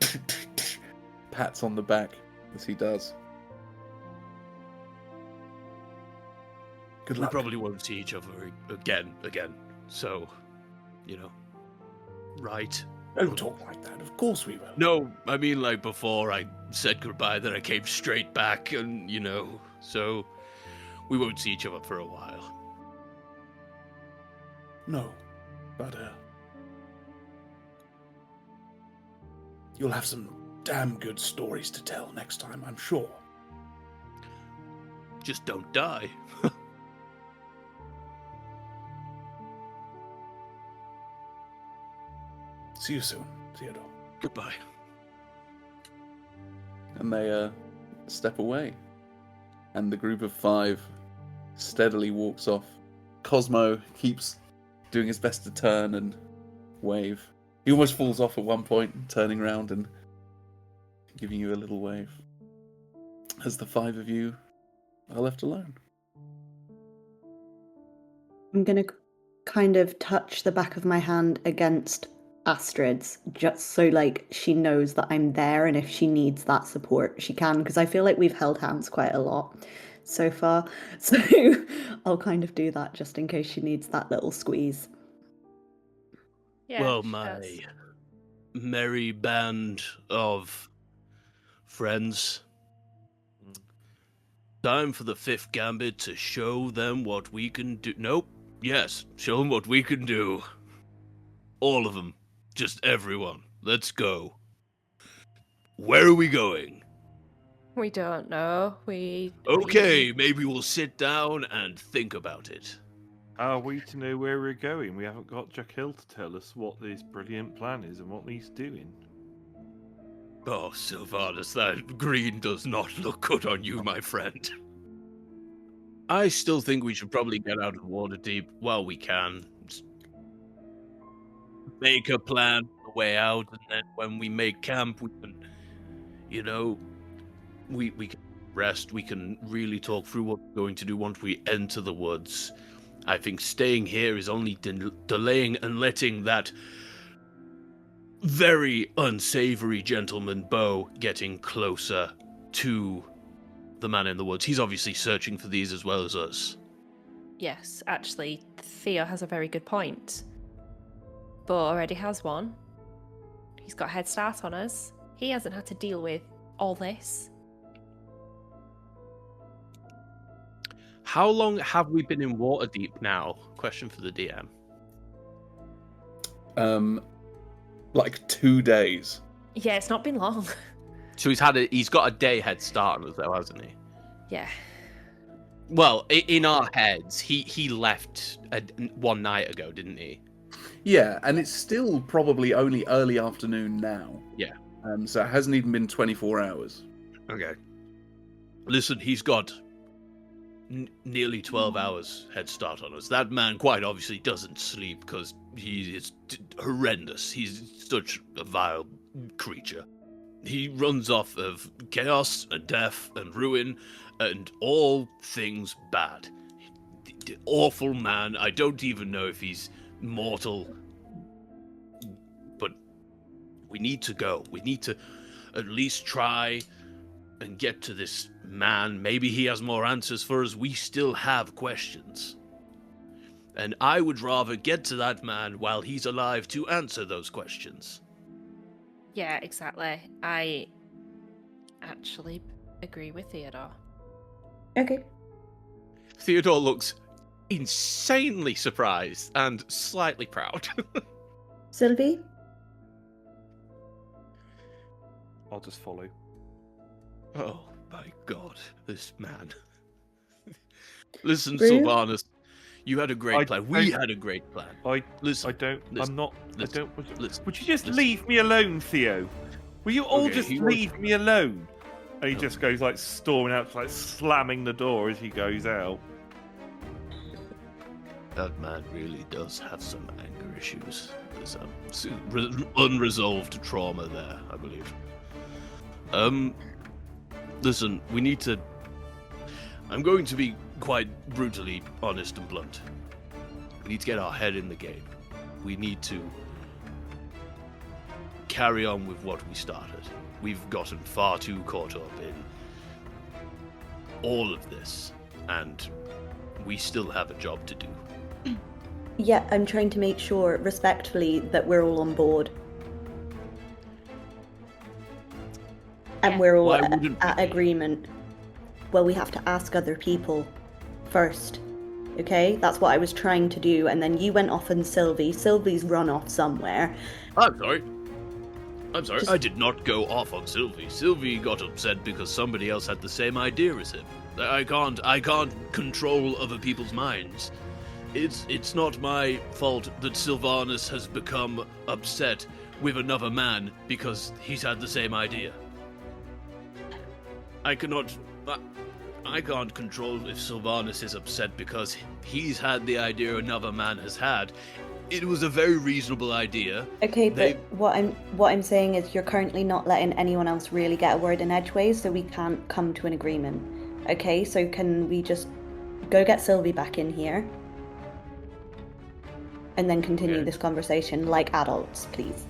Speaker 2: pats on the back as he does. Good
Speaker 3: We
Speaker 2: luck.
Speaker 3: probably won't see each other again. So, right?
Speaker 8: Don't talk like that. Of course we will.
Speaker 3: No, I mean like before I said goodbye, then I came straight back, and so we won't see each other for a while.
Speaker 8: No, but you'll have some damn good stories to tell next time, I'm sure.
Speaker 3: Just don't die.
Speaker 8: See you soon, Theodore.
Speaker 3: Goodbye.
Speaker 2: And they step away. And the group of 5 steadily walks off. Cosmo keeps doing his best to turn and wave. He almost falls off at one point, turning around and giving you a little wave. As the 5 of you are left alone.
Speaker 4: I'm gonna kind of touch the back of my hand against Astryd's, just so she knows that I'm there, and if she needs that support, she can. Because I feel like we've held hands quite a lot, so far. So I'll kind of do that just in case she needs that little squeeze.
Speaker 6: Yeah,
Speaker 3: Well,
Speaker 6: she
Speaker 3: my
Speaker 6: does.
Speaker 3: merry band of friends, time for the 5th Gambit to show them what we can do. Nope. Yes, show them what we can do. All of them. Just everyone. Let's go. Where are we going?
Speaker 6: We don't know.
Speaker 3: Okay, maybe we'll sit down and think about it.
Speaker 5: How are we to know where we're going? We haven't got Jekyll to tell us what this brilliant plan is and what he's doing.
Speaker 3: Oh, Sylvanus, that green does not look good on you, my friend. I still think we should probably get out of Waterdeep while we can. Just make a plan for the way out, and then when we make camp, we can, we can rest. We can really talk through what we're going to do once we enter the woods. I think staying here is only delaying and letting that very unsavory gentleman Beau getting closer to the man in the woods. He's obviously searching for these as well as us.
Speaker 6: Yes, actually, Theo has a very good point. Beau already has one. He's got a head start on us. He hasn't had to deal with all this.
Speaker 3: How long have we been in Waterdeep now? Question for the DM.
Speaker 2: Like 2 days.
Speaker 6: Yeah, it's not been long.
Speaker 3: So he's got a day head start on us though, hasn't he?
Speaker 6: Yeah.
Speaker 3: Well, in our heads, he left one night ago, didn't he?
Speaker 2: Yeah, and it's still probably only early afternoon now.
Speaker 3: Yeah.
Speaker 2: So it hasn't even been 24 hours.
Speaker 3: Okay. Listen, he's got nearly 12 hours head start on us. That man quite obviously doesn't sleep because he is horrendous. He's such a vile creature. He runs off of chaos and death and ruin and all things bad. Awful man. I don't even know if he's mortal. But we need to go. We need to at least try and get to this man. Maybe he has more answers for us. We still have questions. And I would rather get to that man while he's alive to answer those questions.
Speaker 6: Yeah, exactly. I actually agree with Theodore.
Speaker 4: Okay.
Speaker 3: Theodore looks insanely surprised and slightly proud.
Speaker 4: Sylvie?
Speaker 5: I'll just follow.
Speaker 3: Oh my god, this man. Listen,
Speaker 4: Rue?
Speaker 3: Sylvanus, you had a great
Speaker 5: I
Speaker 3: plan. We
Speaker 5: don't-
Speaker 3: had a great plan.
Speaker 5: Listen, I'm not.
Speaker 3: listen,
Speaker 5: Would you just
Speaker 3: listen.
Speaker 5: leave me alone, Theo? Will you all
Speaker 3: Okay,
Speaker 5: just
Speaker 3: he was-
Speaker 5: leave me alone? And he
Speaker 3: No.
Speaker 5: just goes like storming out, like slamming the door as he goes out.
Speaker 3: That man really does have some anger issues. There's unresolved trauma there, I believe. Listen, we need to... I'm going to be quite brutally honest and blunt. We need to get our head in the game. We need to carry on with what we started. We've gotten far too caught up in all of this, and we still have a job to do.
Speaker 4: Yeah, I'm trying to make sure, respectfully, that we're all on board. And
Speaker 6: Yeah.
Speaker 4: we're all
Speaker 3: Why
Speaker 4: at
Speaker 3: wouldn't we be?
Speaker 4: agreement. Well, we have to ask other people first. Okay? That's what I was trying to do, and then you went off on Sylvie's run off somewhere.
Speaker 3: I'm sorry.
Speaker 4: Just-
Speaker 3: I did not go off on Sylvie. Sylvie got upset because somebody else had the same idea as him. I can't control other people's minds. It's not my fault that Sylvanus has become upset with another man because he's had the same idea. I can't control if Sylvanus is upset because he's had the idea another man has had. It was a very reasonable idea.
Speaker 4: Okay,
Speaker 3: They-
Speaker 4: but what I'm saying is you're currently not letting anyone else really get a word in edgeways, so we can't come to an agreement. Okay, so can we just go get Sylvie back in here? And then continue
Speaker 3: Okay.
Speaker 4: this conversation like adults, please.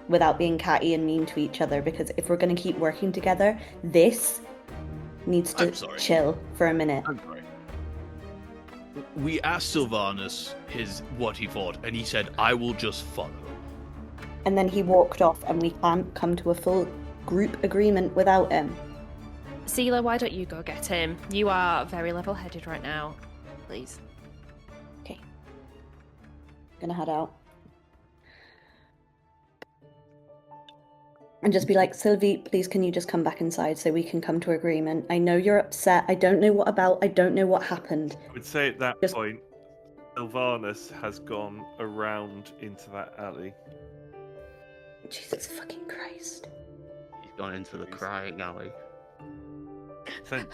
Speaker 4: Without being catty and mean to each other, because if we're going to keep working together, this needs to
Speaker 9: I'm sorry.
Speaker 4: chill for a minute.
Speaker 9: I'm sorry. We asked Sylvanus what he thought, and he said, I will just follow.
Speaker 4: And then he walked off, and we can't come to a full group agreement without him.
Speaker 6: Seela, why don't you go get him? You are very level-headed right now. Please.
Speaker 4: Okay. Gonna head out. And just be like, Sylvie, please can you just come back inside so we can come to agreement? I know you're upset. I don't know what about. I don't know what happened.
Speaker 5: I would say at that
Speaker 4: Just-
Speaker 5: point, Sylvanus has gone around into that alley.
Speaker 4: Jesus fucking Christ.
Speaker 3: He's gone into the crying alley.
Speaker 5: Thank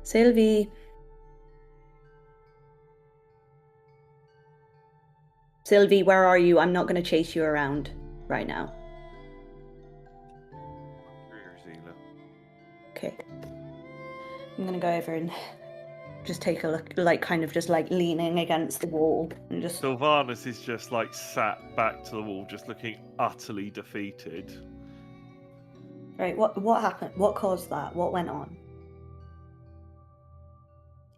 Speaker 4: Sylvie. Sylvie, where are you? I'm not going to chase you around right now.
Speaker 5: Zila.
Speaker 4: Okay. I'm going to go over and just take a look, like kind of just like leaning against the wall and just...
Speaker 5: Sylvanus is just like sat back to the wall, just looking utterly defeated.
Speaker 4: Right, what happened? What caused that? What went on?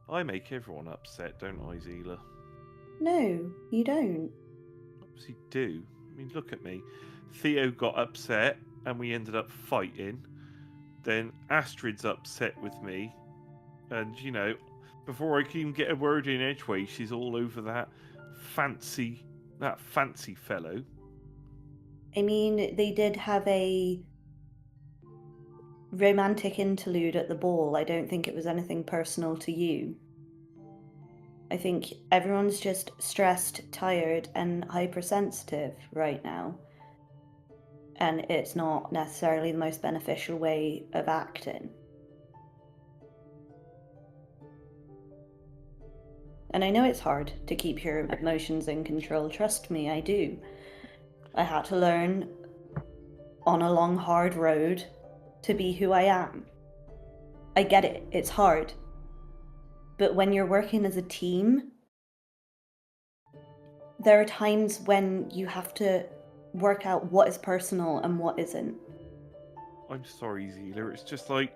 Speaker 5: I make everyone upset, don't I, Zila?
Speaker 4: No, you don't.
Speaker 5: Obviously do. I mean, look at me. Theo got upset and we ended up fighting. Then Astryd's upset with me. And, you know, before I can even get a word in edgeways, she's all over that fancy fellow.
Speaker 4: I mean, they did have a romantic interlude at the ball. I don't think it was anything personal to you. I think everyone's just stressed, tired, and hypersensitive right now. And it's not necessarily the most beneficial way of acting. And I know it's hard to keep your emotions in control. Trust me, I do. I had to learn on a long, hard road to be who I am. I get it, it's hard. But when you're working as a team, there are times when you have to work out what is personal and what isn't.
Speaker 5: I'm sorry, Zila. It's just like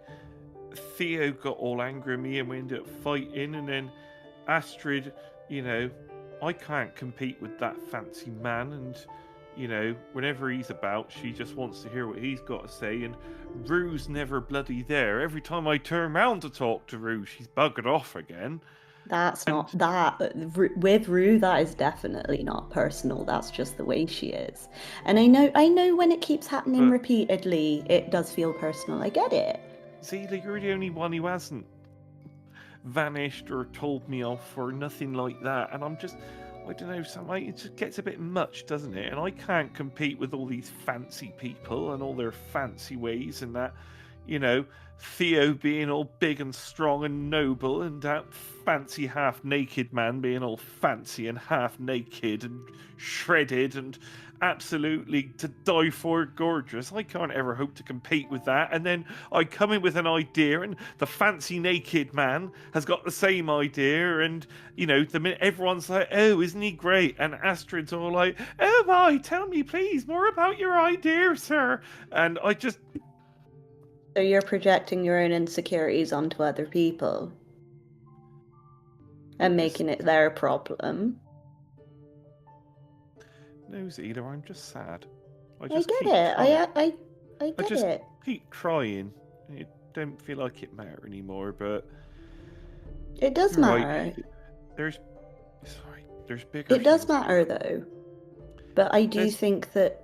Speaker 5: Theo got all angry at me and we ended up fighting, and then Astryd, you know, I can't compete with that fancy man, and you know, whenever he's about, she just wants to hear what he's got to say, and Rue's never bloody there. Every time I turn round to talk to Rue, she's buggered off again.
Speaker 4: That's not that. With Rue, that is definitely not personal. That's just the way she is. And I know when it keeps happening
Speaker 5: But-
Speaker 4: repeatedly, it does feel personal. I get it.
Speaker 5: Zila, you're the only one who hasn't vanished or told me off or nothing like that, and I'm just, I don't know, it just gets a bit much, doesn't it? And I can't compete with all these fancy people and all their fancy ways and that, you know, Theo being all big and strong and noble, and that fancy half-naked man being all fancy and half-naked and shredded and absolutely to die for gorgeous. I can't ever hope to compete with that. And then I come in with an idea and the fancy naked man has got the same idea, and you know, the minute everyone's like, oh, isn't he great? And Astryd's all like, oh my, tell me please more about your idea, sir. And I just...
Speaker 4: So you're projecting your own insecurities onto other people and making it their problem.
Speaker 5: No, Zila, I'm just sad.
Speaker 4: I
Speaker 5: just
Speaker 4: get
Speaker 5: keep
Speaker 4: it.
Speaker 5: trying.
Speaker 4: I get
Speaker 5: just
Speaker 4: it.
Speaker 5: keep trying. It don't feel like it matters anymore, but
Speaker 4: It does
Speaker 5: you're
Speaker 4: matter.
Speaker 5: right. There's bigger.
Speaker 4: It does
Speaker 5: things.
Speaker 4: matter though. But I do
Speaker 5: There's-
Speaker 4: think that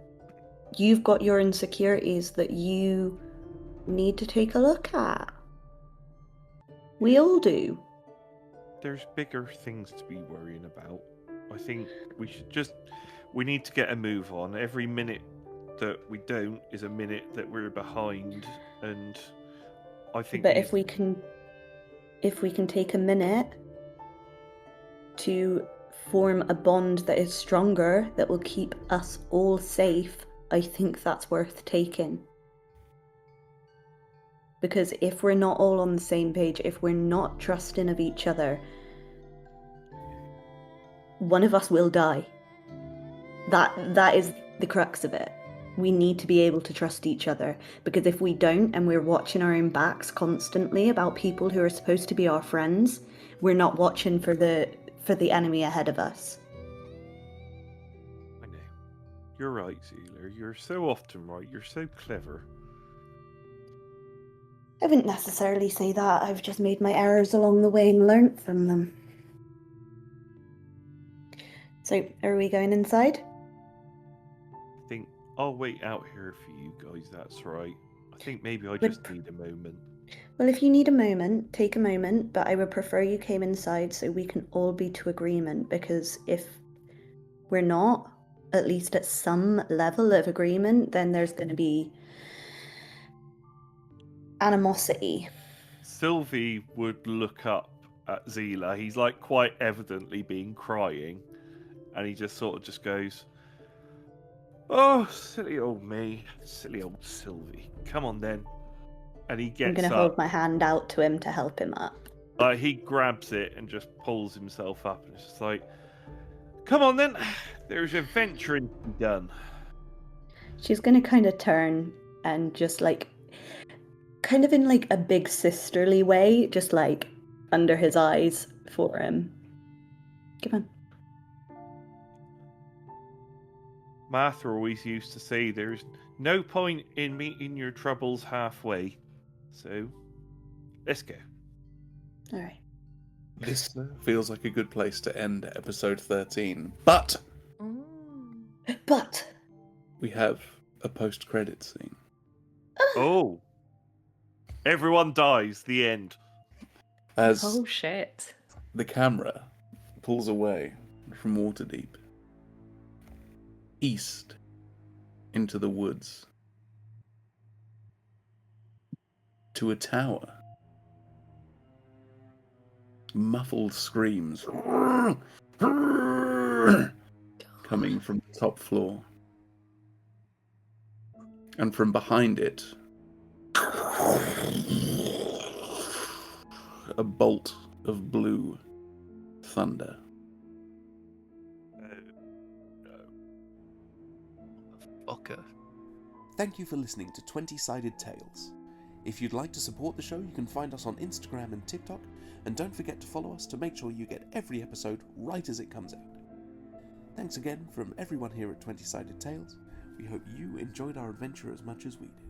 Speaker 4: you've got your insecurities that you need to take a look at. We all do.
Speaker 5: There's bigger things to be worrying about. I think we need to get a move on. Every minute that we don't is a minute that we're behind, and I think.
Speaker 4: But if we can take a minute to form a bond that is stronger, that will keep us all safe, I think that's worth taking. Because if we're not all on the same page, if we're not trusting of each other, one of us will die. That is the crux of it. we need to be able to trust each other, because if we don't and we're watching our own backs constantly about people who are supposed to be our friends, we're not watching for the enemy ahead of us.
Speaker 5: I know. You're right, Zila. You're so often right. You're so clever.
Speaker 4: I wouldn't necessarily say that. I've just made my errors along the way and learnt from them. So, are we going inside?
Speaker 5: I think I'll wait out here for you guys, that's right. I think maybe I just need a moment.
Speaker 4: Well, if you need a moment, take a moment, but I would prefer you came inside so we can all be to agreement, because if we're not, at least at some level of agreement, then there's going to be animosity.
Speaker 5: Sylvie would look up at Zila. He's like quite evidently been crying, and he just sort of just goes, "Oh, silly old me, silly old Sylvie. Come on then." And he gets
Speaker 4: I'm going to
Speaker 5: up.
Speaker 4: hold my hand out to him to help him up.
Speaker 5: He grabs it and just pulls himself up, and it's just like, "Come on then, there's adventuring to be done."
Speaker 4: She's going to kind of turn and just like, kind of in like a big sisterly way, just like under his eyes for him. Come on.
Speaker 5: Martha always used to say there's no point in meeting your troubles halfway. So, let's go.
Speaker 4: All right.
Speaker 2: This feels like a good place to end episode 13. But
Speaker 4: But
Speaker 2: we have a post-credit scene.
Speaker 5: Oh. Everyone dies. The end.
Speaker 2: As
Speaker 6: Oh shit.
Speaker 2: the camera pulls away from Waterdeep, east into the woods, to a tower. Muffled screams coming from the top floor. And from behind it, a bolt of blue thunder.
Speaker 9: Fucker.
Speaker 10: Thank you for listening to 20-Sided Tales. If you'd like to support the show, you can find us on Instagram and TikTok, and don't forget to follow us to make sure you get every episode right as it comes out. Thanks again from everyone here at 20-Sided Tales. We hope you enjoyed our adventure as much as we did.